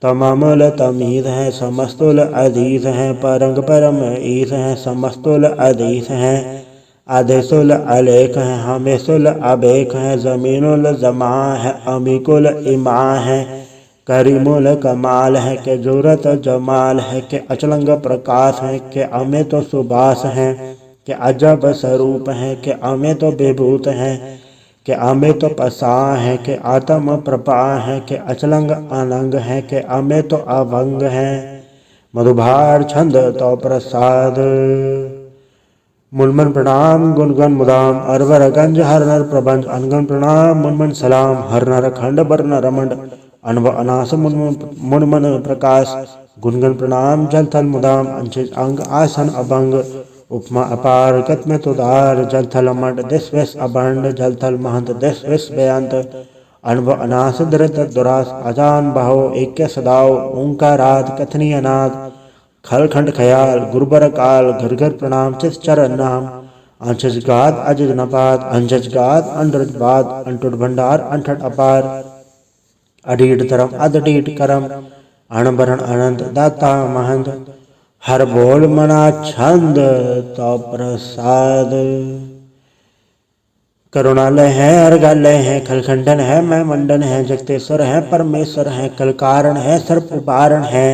तमामुल तमीज़ है समस्तुल अदीस है परंग परम ईस है समस्तुल अदीस है आदेशुल अलेख है हमेशुल अबेक है ज़मीनुल जमा है अमीकुल इमा है करीमुल कमाल है के जूरत जमाल है के अचलंग प्रकाश है के अमे तो सुबास है के अजब स्वरूप है के अमे तो विभूत है के अमे तो पसा है के आत्म प्रपा है के अचलंग अनंग है के अमे तो अभंग है मधुभार छंद तो प्रसाद मुनमन प्रणाम गुणगन मुदाम अरवर गंज हर नर प्रबंध अनगन प्रणाम मुनमन सलाम हर नर खंड बर नर रमंड अनव अनास मुनमन प्रकाश गुणगन प्रणाम जल थल मुदाम अंशिज अंग आसन अभंग उपमा अपार गत में तुदार जल थल अमंड दिस विस अबंड जल थल महंत दिस विस बेअंत अनव अनास दृत दुरास अजान बहो एक सदाओ ओंकाराद कथनी अनाद खलखंड खयाल गुरुबर काल घर घर प्रणाम चित चरण नाम अंशज गाद अजज नपाद अंशज गाद अंडरज बाद अंटुट भंडार अंठट अपार अडीड तरम अदडीड करम अणबरण अनंत दाता महंत हर बोल मना छंद तो प्रसाद करुणालय है अर्घालय है खलखंडन है मैं मंडन है जगतेश्वर है परमेश्वर है कलकारण है सर्प उपारण है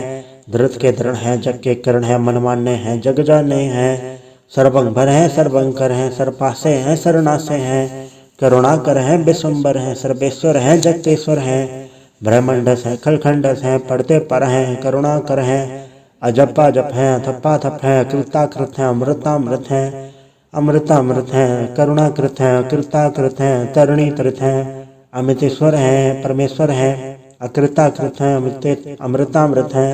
धृत के धरण है जग के करण है मन मान्य है जग जाने हैं सर्वंभर है सर्वंकर है सर्पासे हैं सरनासे हैं करुणाकर है विश्वम्बर है सर्वेश्वर है जगतेश्वर है ब्रह्मंडस है खलखंडस है पढ़ते पर है करुणाकर है अजपा जप है थप्पा थप है कृताकृत है अमृतामृत है अमृतामृत है करुणाकृत है कृताकृत है तरुणी तृत है अमितेश्वर है परमेश्वर है अकृताकृत है अमृतामृत है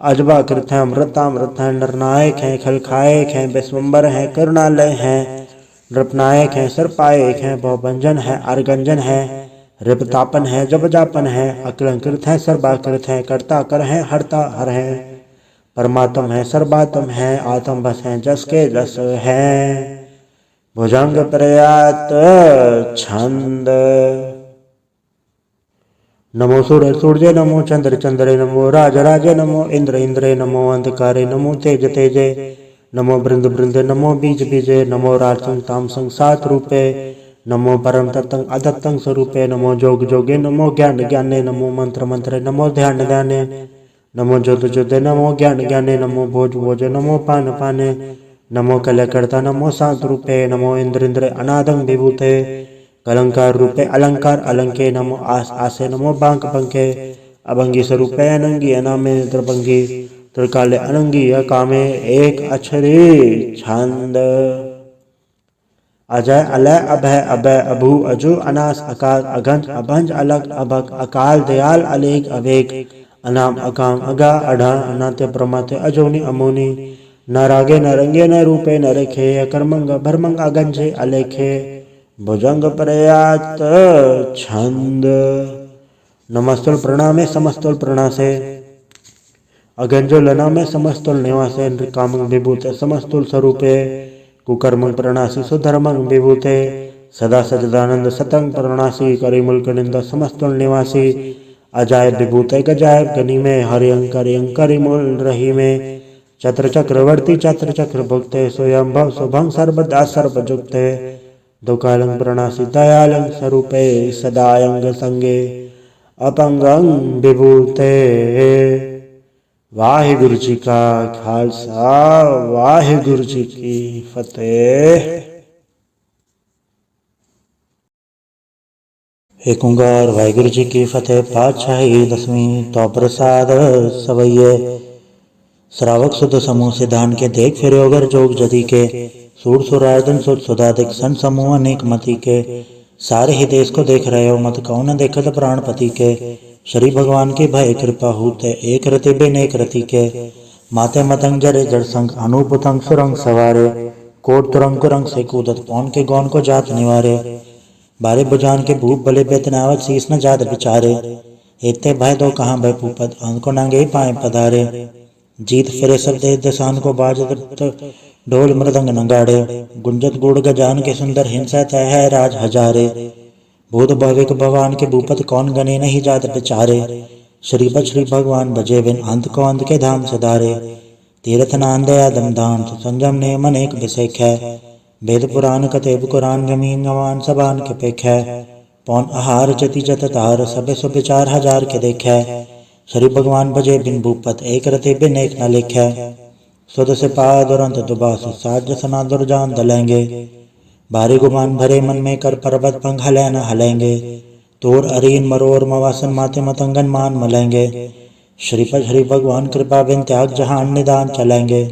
अजबा कृत है अमृतामृत है नरनायक है खलखायक है विश्वम्बर है करुणालय है नृपनायक है सर्पायक है बहुभंजन है अर्गंजन है रिपतापन है जपजापन है अकलंकृत है सर्वाकृत है कर्ता कर है हरता हर है परमात्म है सर्वात्म है आत्म बस है जस के जस है भुजंग प्रयात छंद नमो सूर्य सूर्य नमो चंद्र चंद्रे नमो राज राजे नमो इंद्र इंद्रे नमो अंधकारे नमो तेज तेजे नमो बृंद बृंदे नमो बीज बीजे नमो राजसंग तामसंग सात रूपे नमो परम तत्तं अदत्तं स्वरूपे नमो जोग जोगे नमो ज्ञान ज्ञाने नमो मंत्र मंत्रे नमो ध्यान ध्याने नमो ज्योत ज्योते नमो ज्ञान ज्ञाने नमो भोज भोजे नमो पान पाने नमो कलकर्ता नमो शांत रूपे नमो इंद्र इंद्र अनादं विभूते अलंकार रूपे अलंकार अलंके नमो आस आसे नमो बांक बंके अभंगी स्वरूपे अनंगी अनामे त्रिभंगी त्रिकाले अनंगी अकामे एक अक्षरे छंद अजय अलय अभय अभय अभु अजु अनास अकाल अगंज अभंज अलग अभक अकाल दयाल अलेख अवेक अनाम अकाम अगा अढ़ा अनाते प्रमाते अजोनि अमोनि न रागे न रंगे न रूपे न रेखे अकर्मंग भरमंग अगंजे अलेखे भुजंग प्रयात छंद नमस्तुल प्रणामे समस्तुल प्रणासे अगंजो लना में समस्तुल निवासे कामंग विभूते समस्तुल स्वरूपे कुकर्मंग प्रणासी सुधर्मंग विभूते सदा सजदानंद सतंग प्रणासी करिमुल कनिंद समस्तुल निवासी अजायब विभूते गजायब गनी में हरियंकर यंकरिमुल रही में चत्र चक्रवर्ती चत्र चक्र भुक्ते स्वयंभव शुभंग सर्वदा सर्वजुक्ते दुकालंग प्रणासी दयालंग स्वरूपे सदायंग संगे अपंगंग विभूते वाहिगुरु जी का खालसा वाहिगुरु जी की फतेह। एक ओंकार वाहिगुरु जी की फतेह। पातशाही दसवीं तो प्रसाद सवैये श्रावक सुध समूह सिद्धान के देख फिर अगर जोग जदी के सूर सुरायदन सुर सुधादिक सन समूह अनेक मति के सारे ही देश को देख रहे हो मत कौन देखत प्राणपति के श्री भगवान की भय कृपा होते एक रति बिन एक रति के माते मतंग जरे जड़ संग अनूपुतंग सुरंग सवारे कोट तुरंग कुरंग से कूदत पौन के गौन को जात निवारे बारे बुझान के भूप भले बेतनावत शीस न जात बिचारे एते भय दो कहाँ भय पूपत अंको नंगे पाए पधारे जीत फिरे सब दे दसान को बाजत ढोल मृदंग नगाड़े गुंजत गुड़ गजान के सुंदर हिंसा तय है राज हजारे भूत भविक भगवान के भूपत कौन गने नहीं जात बिचारे श्री भगवान भजे बिन अंत को अंत के धाम सधारे तीर्थ नांद आदम दान संजम ने मन एक विषेख है वेद पुराण कतेब कुरान गमीन गवान सबान के पेख है पौन आहार जति जत तार सबे सो विचार हजार के देख है श्री भगवान भजे बिन भूपत एक रते बिन एक न लिख है सुध से पा दुरंत दुबास साज सना दुर्जान दलेंगे भारी गुमान भरे मन में कर पर्वत पंख हले न हलेंगे तोर अरीन मरोर मवासन माते मतंगन मान मलेंगे श्रीपद हरि भगवान कृपा बिन त्याग जहान निदान चलेंगे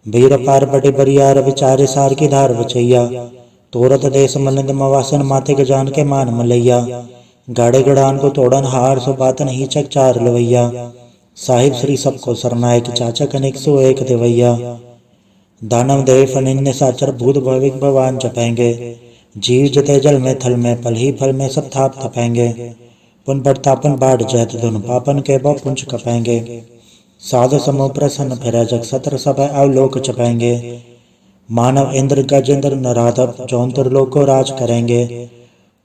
वीर पार बड़े बरियार विचारे सार की धार बचैया। तोरत देश मलिंद मवासन माथे के जान के मान मलैया। गाड़े गड़ान को तोड़न हार सो बातन ही चक चार लवैया। साहिब श्री सबको सरनायक चाचक अनेक सो एक देवैया। दानव देव फनिन्य साचर भूत भविक भगवान जपेंगे। जीव जते जल में थल में पल ही फल में सब थाप थपेंगे। पुन प्रतापन बाढ़ जैत धुन पापन के बौ पुंज कपेंगे। साधु समूह प्रसन्न फिर जग सत्र सब अवलोक चपेंगे। मानव इंद्र गजेंद्र नराधव जौनतर लोक को राज करेंगे।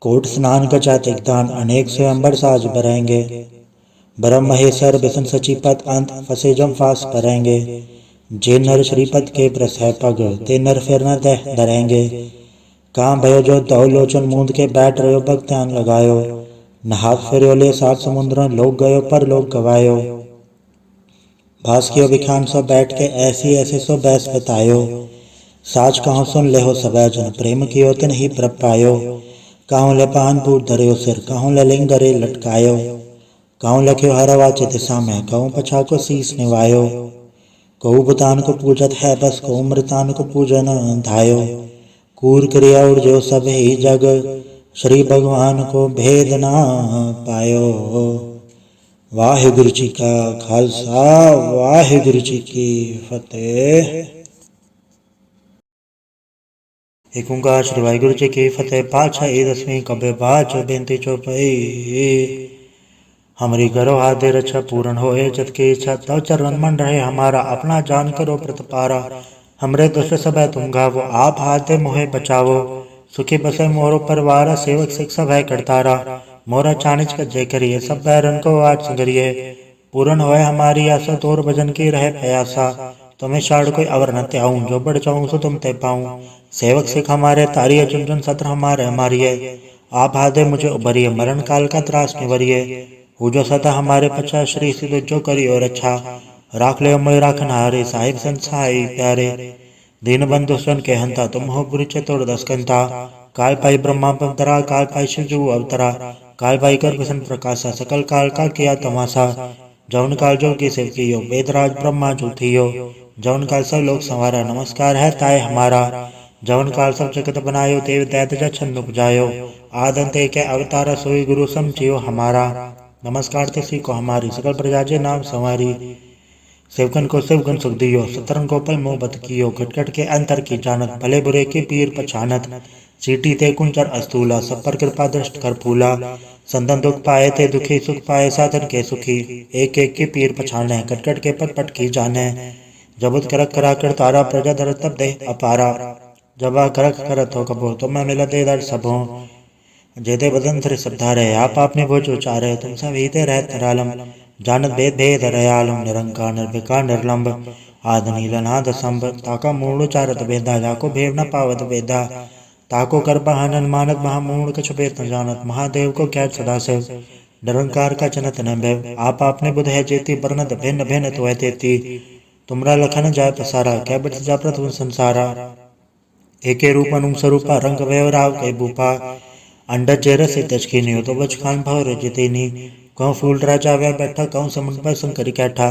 कोट स्नान गजातिक दान अनेक स्वयंवर साज बरेंगे। ब्रह्म महेश्वर विष्णु सचिपत अंत फसे जम फास करेंगे। जे नर श्रीपद के ब्रस है पग ते नर फिर न दह डरेंगे। काम भयो जो दो लोचन मूंद के बैठ रहो भक्त्यान लगायो। नहात फिर ले सात समुद्र लोग गयो पर लोग गवायो। भास कियो विखान सो बैठ के ऐसी ऐसे सो बैस बतायो। साच कहो सुन ले हो सब जन प्रेम कियो तिन ही प्रभ पायो। कहूँ ले पान पूत धर्यो सिर कहूँ ले लिंग गरे लटकायो। कहूँ लख्यो हरवा चित दिशा में कहूँ पछा को शीस निवायो। कहूँ बुतान को पूजत है बस कहूँ मृतान को पूजन धायो। कूर क्रिया उड़ जो सब ही जग श्री भगवान को भेद ना पायो। वाहिगुरु जी का खालसा वाहिगुरु जी की फतेह। एक ओंकार श्री वाहिगुरु जी की फतेह। पातशाही दसवीं कबे बाच बेनती चौपाई। हमारी गरो हाथे रक्षा पूर्ण होए जत की इच्छा तव चरण मन रहे हमारा। अपना जान करो प्रतपारा। हमरे दुष्ट सब है तुम गावो आप हाथे मोहे बचावो। सुखी बसे मोरो परिवार सेवक सिख सब है करतारा। मोरा चानिच का जय करिए सब बैरन को आज संगरिए। पूर्ण होए हमारी आशा तोर भजन की रहे प्रयासा। तुम्हें शाड़ कोई अवर न त्याऊं जो बढ़ जाऊं सो तुम ते पाऊं। सेवक सिख हमारे तारिये चुन चुन सत्र हमारे मारिये। आप हाथे मुझे उबरिए मरण काल का त्रास निवरिये। हो जो सदा हमारे पचा श्री सिद्ध जो करियो रक्षा। राख ले मोय राखन हारे साहिब संसाई प्यारे। दीन बंधु सुन के हंता तुम हो बुरी चतुर दस्कंता। काल पाई ब्रह्मा पवतरा काल पाई शिवजू अवतरा। काल पाई कर भसन प्रकाशा सकल काल का किया तमाशा। जौन काल जो की सेव कियो वेदराज ब्रह्मा जो थियो। जौन काल सब लोग संवारा नमस्कार है ताय हमारा। जौन काल सब जगत बनायो देव दैत जा छंद उपजायो। आदंते के अवतारा सोई गुरु समझियो हमारा। नमस्कार तिसी को हमारी सकल प्रजा जे नाम संवारी। सेवकन को सेवकन सुख दियो सतरन को पल मोह बत कियो। खटखट के अंतर की जानत भले बुरे की पीर पछानत। सीटी ते कुंचर अस्तूला सब पर कृपा दृष्ट कर फूला। संतन दुख पाए थे दुखी सुख पाए साधन के सुखी। एक एक की पीर पछाने कटकट के पट पट की जाने। जबुत करक करा कर तारा प्रजा धर तब दे अपारा। जब करक करत हो कबो तुम मैं मिला दे दर सबो। जेते बदन थरे सब धारे आप आपने भोज उचारे। तुम सब हीते रहत निरालम जानत भेद भेद रयालम। निरंकार निर्विकार निर्लंब आद नीलनाद संभ। ताका मूल उचारत वेदा जाको भेव न पावत वेदा। ताको कर बहानन मानत महामूढ़ कछु भेद न जानत। महादेव को क्या सदा से निरंकार का जनत न भय। आप आपने बुध है जेती बरनत भिन्न भिन्न तो है तेती। तुमरा लखन जाय पसारा कै बिट जा प्रथम संसारा। एके रूप अनुम स्वरूपा रंग वय राव के भूपा। अंडज जेरस तचकीनी तो बच खान भवर जितेनी। कहूँ फूल राजा वह बैठा कहूँ समुद्र पर संकरी कैठा।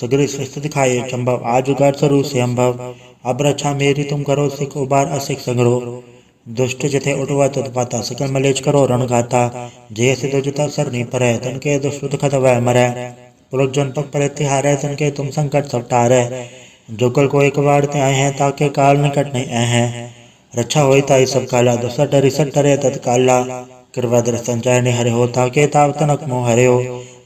सगरी स्वस्थ दिखाए चंबव आज उगार स्वरूप से अम्भव। अब रक्षा मेरी तुम करो सिख उबार असिख संग्रो। दुष्ट जथे उठवा तत्पाता सकल मलेच करो रण गाता। जय से दुजता सर नहीं परे तन के दुष्ट दुखत वह मरे। पुलक जन पग पर तिहारे तन के तुम संकट सब टारे। जो कल को एक बार ते आए हैं ताके काल निकट नहीं आए हैं। रक्षा होई ताई सब काला दुसर डरी सट डरे तत्काला। कृपा दर्शन चरण हरे हो ताके ताव तनक मोह हरे हो।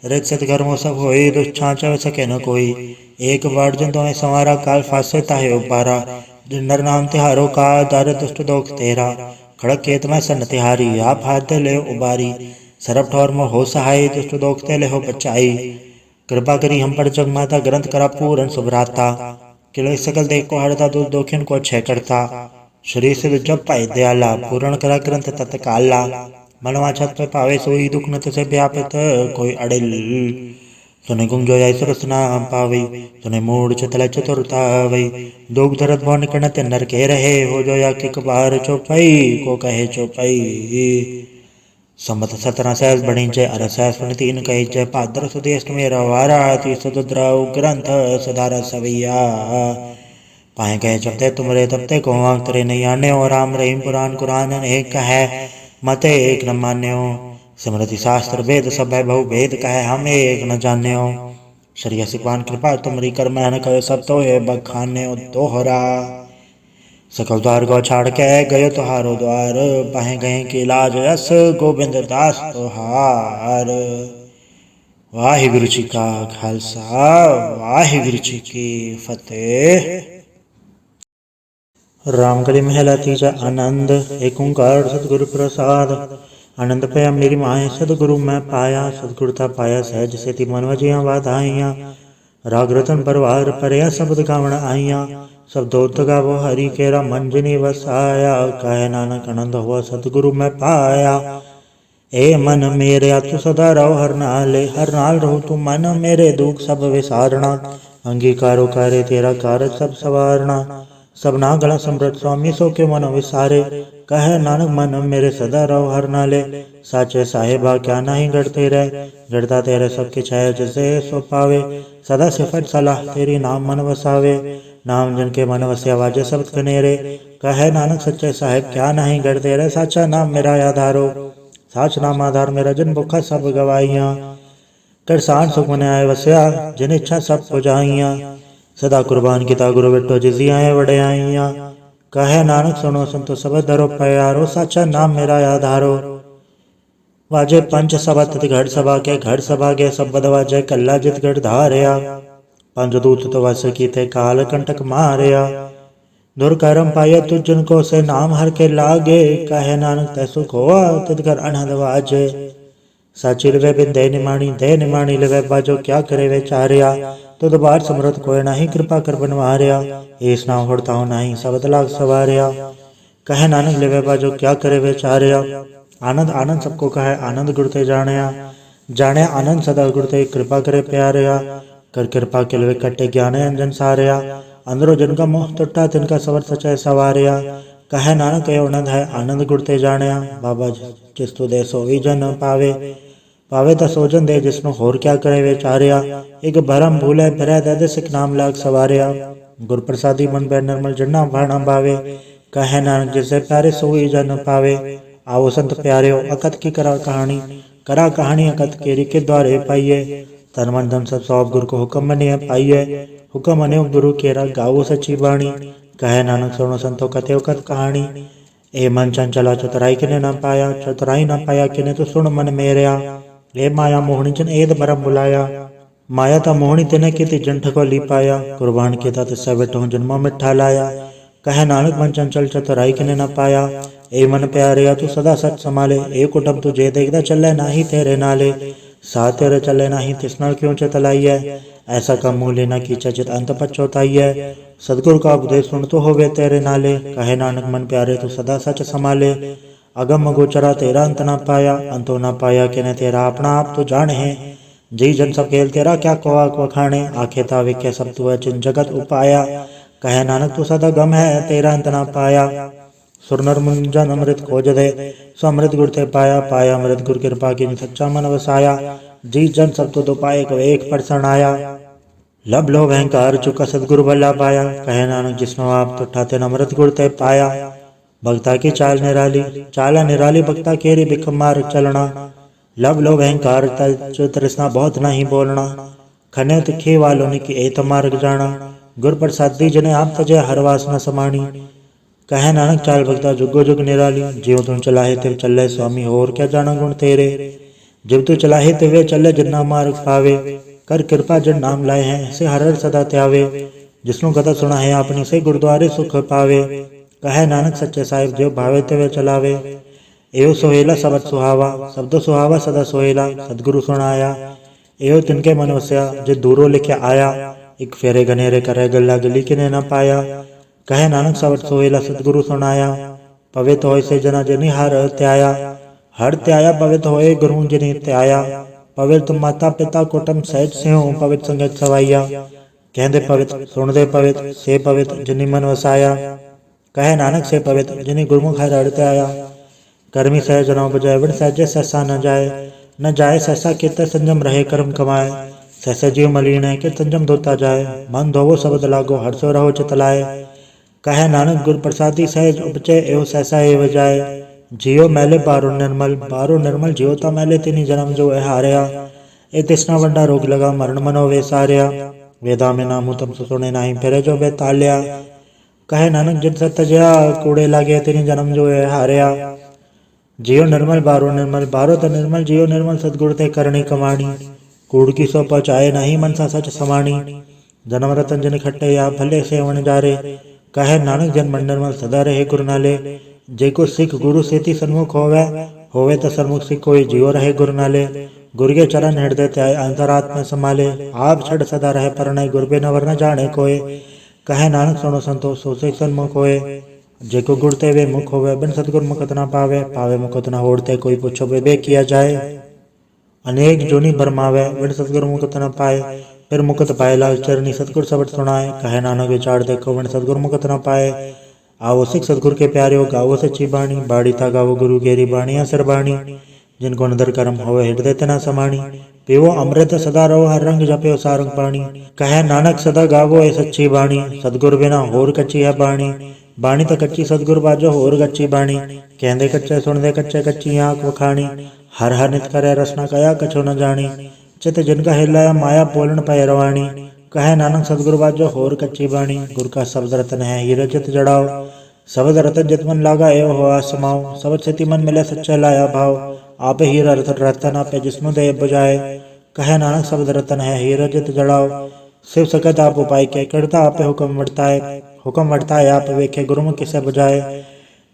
रित सत कर्मो सब होई दुष्ट छाँच सके न कोई। एक बार जन तुम्हें संवारा काल फासे ताहे उबारा। नर नाम तिहारो का दर दुष्ट दोख तेरा। खड़क केत में सन तिहारी आप हाथ ले उबारी। सरब ठौर मोह हो सहाय दुष्ट दोख ते ले हो बचाई। कृपा करी हम पर जग माता ग्रंथ करा पूरन सुभराता। किलो सकल देख को हरता दूध दोखिन को छह करता। श्री सिद्ध जब पाए दयाला पूर्ण करा ग्रंथ तत्काला। मनवा छत पे पावे सोई दुख न तुसे व्यापित कोई अड़िल। सुने गुंग जो जाय सरस नाम पावई। सुने मूड चतल चतुरता वई। दोग धरत भवन कणत नर के रहे हो जो या किक बार चौपाई को कहे चौपाई। संबत 17 सहस बणी जय अर सहस तीन कही जय। पादर सुदेश मेरा वारा ती सुद्राव ग्रंथ सुधारा सवैया। पाए गए जब ते तुमरे तब ते को वांग तेरे नहीं आने हो राम रहीम पुराण कुरान एक है मते एक न मान्यो स्मृति शास्त्र वेद सब बहु भेद कहे हम एक न जान्यो श्री सिपान कृपा तुमरी कर मैन कहे सब तो है बखाने दोहरा सकल द्वार को छाड़ के गयो तुहारो द्वार पाए गए के लाज यस गोविंद दास तुहार वाहिगुरु जी का खालसा वाहिगुरु जी की फतेह। रामकली महला तीजा आनंद एक ओंकार सतगुरु प्रसाद आनंद पया मेरी माए सतगुरु मैं पाया सतगुरता पाया सहज सेति मन वजिया वाधाइया राग रतन परवार परया शब्द गावण आइया शब्दोत गावो हरि केरा मंजनी वसाया कहे नानक आनंद हुआ सतगुरु मैं पाया ए मन मेरे तू सदा रहो हर नाल रहो तू मन मेरे दुख सब विसारना अंगीकारो करे तेरा कारज सब सवारना सबना गला समृत स्वामी सो के मन विसारे कहे नानक मन मेरे सदा रहो हर नाले साचे साहेबा क्या नहीं गढ़ते रहे गढ़ता तेरे सबके छाया जैसे सो पावे सदा सिफत सलाह तेरी नाम मन वसावे नाम जन के मन वस्या वाजे शब्द कनेरे कहे नानक सच्चे साहेब क्या नहीं गढ़ते रहे साचा नाम मेरा आधारो साच नाम आधार मेरा जन भुखा सब गवाइया कर सान सुख मन आए वस्या जिन इच्छा सब पुजाइया सदा कुर्बान किता गुरु बिटो जिसी आए वड़े आइया कहे नानक सुनो संतो सब धरो प्यारो साचा नाम मेरा आधारो वाजे पंच सभा तित घड़ सभा के घड़ सभा के सब बद वाजे कल्ला जित गढ़ धारया पंच दूत तो वस की थे काल कंटक मारया दुर्कर्म पाया तुझ जिनको से नाम हर के लागे कहे नानक तै सुख होआ तित घर अनहद वाजे साची लिवे बिन दे निमाणी लिवे बाजो क्या करे वे चार्या तुद बार समृत कोय नहीं कृपा कर बनवार्या ऐस नाम होड़ता हो नहीं सबद लाग सवार्या कहे नानक लिवे बाजो क्या करे वे चार्या आनंद आनंद सबको कहे आनंद गुड़ते जाने आनंद सदा गुड़ते कृपा करे प्यारया कर कृपा के लिवे कट्टे ज्ञान अंजन सारया अंदरो जिनका मोह टुटा तिनका सवर सचय सवारया कहे नानक कयो आनंद है आनंद गुड़ते जाणया बाबा जिस तू दे सो जन पावे पावे तो सोजन दे जिसनो होर क्या करे वे चार्या एक भरम भूले फिर दे सिख नाम लाग सवारया गुर प्रसादी मन बै निर्मल जन्ना भाणा भावे कहे नानक जिसे प्यारे सोई जन पावे आओ संत प्यारे अकत की करा कहानी अकत केरी के द्वारे पाइये तन मन धन सब सौंप गुरु को हुक्म मनिए पाइये हुक्म मनियो गुरु केरा गावो सच्ची बाणी कहे नानक सुनो संतो कथे कथ कहानी ए मन चंचला चतुराई किने न पाया किने तो सुन मन मेरया ए माया मोहनी जन एद मरम बुलाया माया ता मोहनी तिने की जंठ को ली पाया कुर्बान के ता तिस्सा बेटो जन्मा मिठा लाया कहे नानक मन चंचल चतुराई किने न पाया ए मन प्यारे तू सदा सच संभाले ए कुटुंब तुझे देखदा चले नाही तेरे नाले सा तेरे चले नाही तिसनाल क्यों चतलाई है ऐसा का मुँह लेना की चचित अंत पछोताई है सदगुरु का उपदेश सुन तो होवे तेरे नाले कहे नानक मन प्यारे तू सदा सच संभाले अगम गोचरा तेरा अंत न पाया अंतो न पाया किने तेरा अपना आप तो जाने है जी जन सब खेल तेरा क्या कोआ वखाणे आखे तावे क्या सब तू चिन जगत उपाया कहे नानक तू सदा गम है तेरा अंत न पाया सुरनर मुंजन अमृत खोज दे सो अमृत गुर ते पाया अमृत गुर कृपा की सच्चा मन वसाया जी जन सब तो पाए को एक परसण आया लब लो अहंकार चुका सदगुरु भला पाया कहे नानक जिसनो आप तो ठाते अमृत गुर ते पाया भक्ता की चाला निराली भक्ता केरी बिखम मार चलना लब लो अहंकार तृष्णा बहुत नहीं बोलना खने तिखे वालों ने की एत मार्ग जाना गुर प्रसादी जने आप तजे हर वासना समानी कहे नानक चाल भक्ता जुगो जुग निराली जीव तुम चलाहे तिव चले स्वामी और क्या जाना गुण तेरे जब तू चलाहे तिवे चले जिन्ना मार्ग पावे कर कृपा जिन नाम लाए हैं से हर सदा त्यावे जिसनु कथा सुना है अपनी से गुरुद्वारे सुख पावे कहे नानक सच्चे साहिब जो भावे तिवे चलावे एवं सोहेला सबद सुहावा शब्द सुहावा सदा सोहेला सदगुरु सुनाया एवं तिनके मन वस्या जो दूरो लिखे आया एक फेरे घनेरे करे गला गली किने न पाया कहे नानक सबद सोहेला सदगुरु सुनाया पवित्र होय से जना जनि हर त्याया पवित्र होए गुरु जनि त्याया पवित्र माता पिता कुटुंब सहज से हो पवित्र संगत सवाइया कहते पवित्र सुन दे पवित्र से पवित्र जिनि मन वसाया कहे नानक से पवित्र जिनि गुरमुख हर अड़ते आया कर्मी सहज न बजाय बड़ सहजे सहसा न जाए सहसा कित संजम रहे कर्म कमाए सहसा जीव मलिन है कि संजम धोता जाए मन धोवो शब्द लागो हर्षो रहो चितलाए कहे नानक गुर प्रसादी सहज उपजे एव सहसा एव जाय। जियो मैले बारो निर्मल जियो ता मैले तिनी जन्म जो है हारिया। ए तिसना वड्डा रोग लगा मरण मनो वे सारिया। वेदा में नामू तम सुने नाही फिरे जो वे तालिया। कहे नानक जिन सत तजया कूड़े लागे तिनी जन्म जो है हारिया। जियो निर्मल बारो त निर्मल जियो निर्मल सतगुर ते करणी कमाणी। कूड़ की सो पहुँचाए नहीं मन सा सच समाणी। जन्म रतन जन खट्टे या भले से वन जारे। कहे नानक जन मन निर्मल सदा रहे गुरु नाले। जेको सिख गुरु सेती सन्मुख होवे त सन्मुख सिख कोई जियो रहे गुरु नाले। गुरु के चरण हृदय त्याय अंतरात्मा संभाले। आप छड़ सदा रहे परनय गुरु बिन अवर न जाने कोय। कहे नानक सुनो संतोष सो सिख सन्मुख होए। जेको गुर ते वे मुख होवे बिन सतगुर मुकत न पावे। पावे मुकत न होड़ते कोई पूछो बे किया जाए। अनेक जोनी भरमावे बिन सतगुर मुकत न पाए। फिर मुकत पाए लाल चरनी सतगुर सबट सुनाए। कहे नानक विचार देखो बिन सतगुर मुकत न पाए। आओ सिख सतगुर के प्यारे गावो सच्ची बाणी। बाड़ी था गावो गुरु गेरी बाणिया सरबाणी। जिनको नदर कर्म होवे हृदय तना समाणी। पीवो अमृत सदा रहो हर रंग जपयो सारंग पाणी। कहे नानक सदा गावो ए सच्ची बाणी। सतगुर बिना होर कच्ची है बाणी। बाणी तो कच्ची सतगुर बाजो होर कच्ची बाणी। कहंदे कच्चे सुनदे कच्चे कच्ची आंख वखाणी। हर हर नित करे रसना कया कछो न जानी। चित जिनका हिलाया माया बोलन पय रवाणी। कहे नानक सतगुर बाजो होर कच्ची बाणी। गुर का शब्द रतन है हीरा चित जड़ाओ। शब्द रतन जित मन लागा एव हो समाओ। शब्द स्थिति मन मिले सच्चा लाया भाव। आप हीरा रतन आपे जिसनु दे बुझाए। कहे नानक शब्द रतन है हीरा जित जड़ाओ। शिव सकत आप उपाय के करता आपे हुक्म वर्ता है आप वेखे गुरुमुख किसे बुझाए।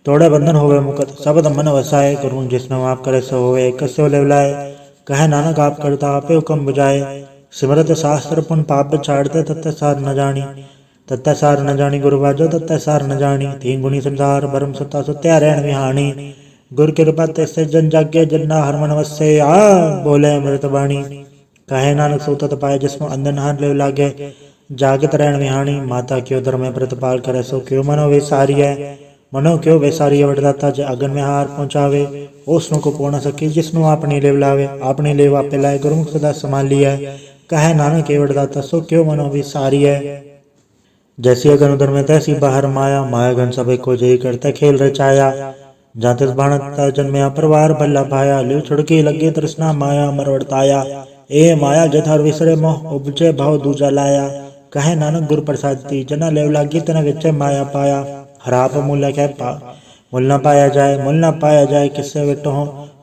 तोड़े बंधन होवे मुकत शब्द मन वसाए। गुरुमुख जिसनु आप करे सो होवे कस्यो लेवलाए। कहे नानक आप करता आपे हुक्म बुझाए। सिमरत शास्त्र पुन पाप छाड़ते तत्त सार न जानी गुरु बाजो तत्त सार न जानी। तीन गुणी संसार भरम सत्ता सुत्या रहन विहानी। गुर कृपा ते जन जागे जन्ना हरमन वसे आ बोले अमृत बाणी। कहे नानक सूतत पाए जिसमें अंधन हार ले लागे। जागत रहन विहानी माता क्यों धर्म प्रतिपाल करे सो क्यों मनो विसारी है। मनो क्यों वैसारी वरदाता जे अगन में हार पहुँचावे। उसनु को पूर्ण सकी जिसनु अपनी लेव लावे। अपनी लेव आपे लाए गुरुमुख सदा संभाली है। कहे नानक के वरदाता सो क्यों मनो विसारी है। जैसी अगन उदर में तैसी बाहर माया। माया गन सब को जय करते खेल रचाया। जातिस बाणता जन्मया परवार भला पाया। लिव छुड़की लगे तृष्णा माया मरवड़ताया। ए माया जथार विसरे मोह उपजे भाव दूजा लाया। कहे नानक गुर प्रसादी जना लेव लागी तना विचे माया पाया। हराप मूल्य कै मूल न पाया जाए किससे विटो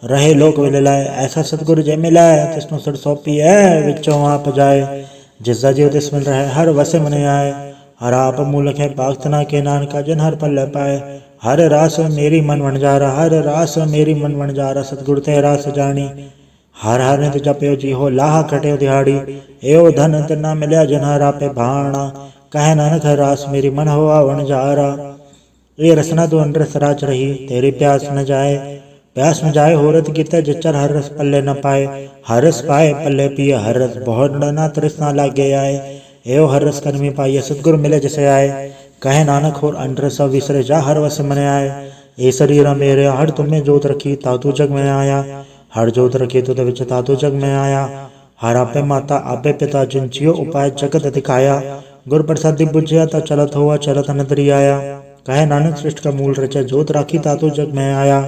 रहे लोक विलाए। ऐसा सतगुरु जे मिलाए तिसनु सड़ सौंपी है विचों आप जाए। जिसका जीव तिस मिल रहे हर वसे मन आए। हराप मूलक है पागतना के नानका जन हर पल्ले पाए। हर रास मेरी मन वणजारा हर रास मेरी मन वणजारा। सतगुरु ते रास जानी हर हर नित जपयो जी हो लाह कटे दिहाड़ी। एव धन तिना मिलया जन हर आपे भाणा। कहे नानक हर रास मेरी मन होआ वणजारा। ये रसना तो अंडरस राज रही तेरी प्यास न जाए होरत गीता जचर हर रस पल्ले न पाए। हर रस पाए पल्ले पिए हर रस बहुत डना तृष्णा लागे आए। एव हर रस कर्मी पाइए सतगुर मिले जैसे आए। कहे नानक होर अंडरस विसरे जा हर वस मन आए। ए शरीर मेरे हर तुम्हें जोत रखी तातु जग में आया। हर जोत रखी तो विच तातु जग में आया। हर आपे माता आपे पिता जिन जियो उपाय जगत दिखाया। गुर प्रसादी बुझिया ता चलत हुआ चलत नदरी आया। कहे नानक सृष्ट का मूल रचे जोत राखी तातु जग में आया।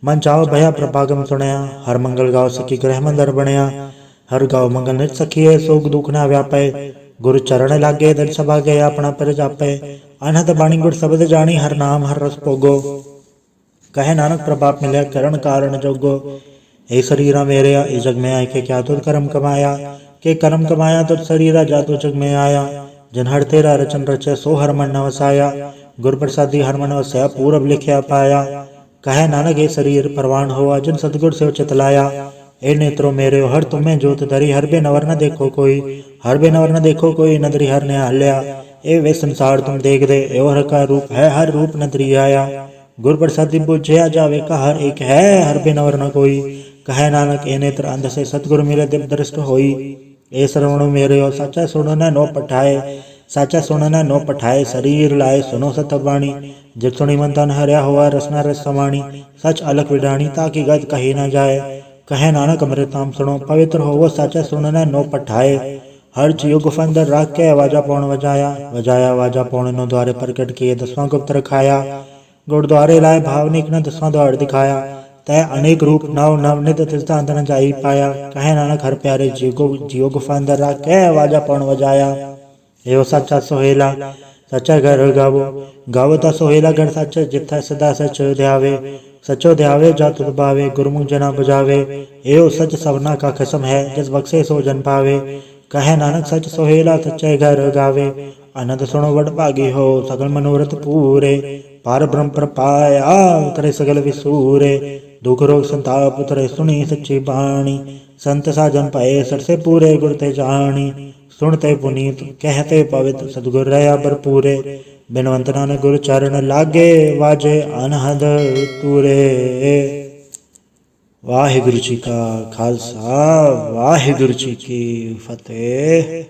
मन चाहो भया प्रभागम सुनया हर मंगल गाँव सखी ग्रह मंदर बनया। हर गाँव मंगल नित सखी है सोग दुख ना व्यापे। गुरु चरण लागे दर सभा गए अपना पर जापे। अनहत बाणी गुर शब्द जानी हर नाम हर रस भोगो। कहे नानक प्रभाप मिले करण कारण जोगो। हे शरीरा मेरे ए जग में आए के क्या तुझ कर्म कमाया। के कर्म कमाया तुझ शरीरा जातु जग में आया। जिन हर तेरा रचन रचे सो हर मन न वसाया। गुर प्रसादी हर मन वसया पूरब लिखया पाया। कहे नानक ये शरीर परवान हुआ जिन सतगुर से चितलाया। ए नेत्रो मेरे हर तुम्हें जोत धरी हर बे नवर न देखो कोई। हर बे नवर न देखो कोई नदरी हर ने हल्या। ए वे संसार तुम देख दे एव हर का रूप है हर रूप नदरी आया। गुर प्रसादी बुझया जावे का हर एक है हर बे नवर न कोई। कहे नानक ए नेत्र अंध से सतगुरु मेरे दिव्य दृष्ट होई। ए श्रवणो मेरे हो साचा सुनो न नो पठाए। साचा सुनो न नो पठाए शरीर लाए सुनो सतवाणी। जित सुनी मन तन हरया हुआ रसना रस समाणी। सच अलख विडाणी ताकि गत कही न जाए। कहे नानक अमृताम सुनो पवित्र होवो साचा सुनो न नो पठाए। हर्ष युग फंदर रख के वाजा पौन वजाया, वजाया वाजा पौन नो द्वारे प्रकट किए, 10वां गुप्त रखाया। गुरुद्वारे लाए भावनिक न 10वां द्वार दिखाया। तय अनेक रूप नव नव नित तिसदा अंत न जाई पाया। कहे नानक हर प्यारे जियो गुफांदर रख के वाजा पौन वजाया। एवं सच्चा सोहेला सच्चा घर गावो, गावो ता सोहेला घर सच, जिथा सदा सच ध्यावे। सचो ध्यावे जा तुत भावे, गुरमुख जना बजावे। एवं सच सबना का खसम है, जिस बख्शे सो जन पावे। कहे नानक सच सोहेला सच्चे घर गावे। आनंद सुनो वड भागी हो, सकल मनोरथ पूरे। पार ब्रह्म प्रपाया उतरे सगल विसूरे। दुख रोग संताप उतरे सुनी सच्ची बाणी। संत साजन पाए सरसे पूरे, गुर ते जानी। सुनते पुनीत कहते पवित्र, सतगुर रहा भरपूरे। बिनवंत नानक गुर चरण लागे, वाजे अनहद तूरे। वाहिगुरु जी का खालसा, वाहिगुरु जी की फतेह।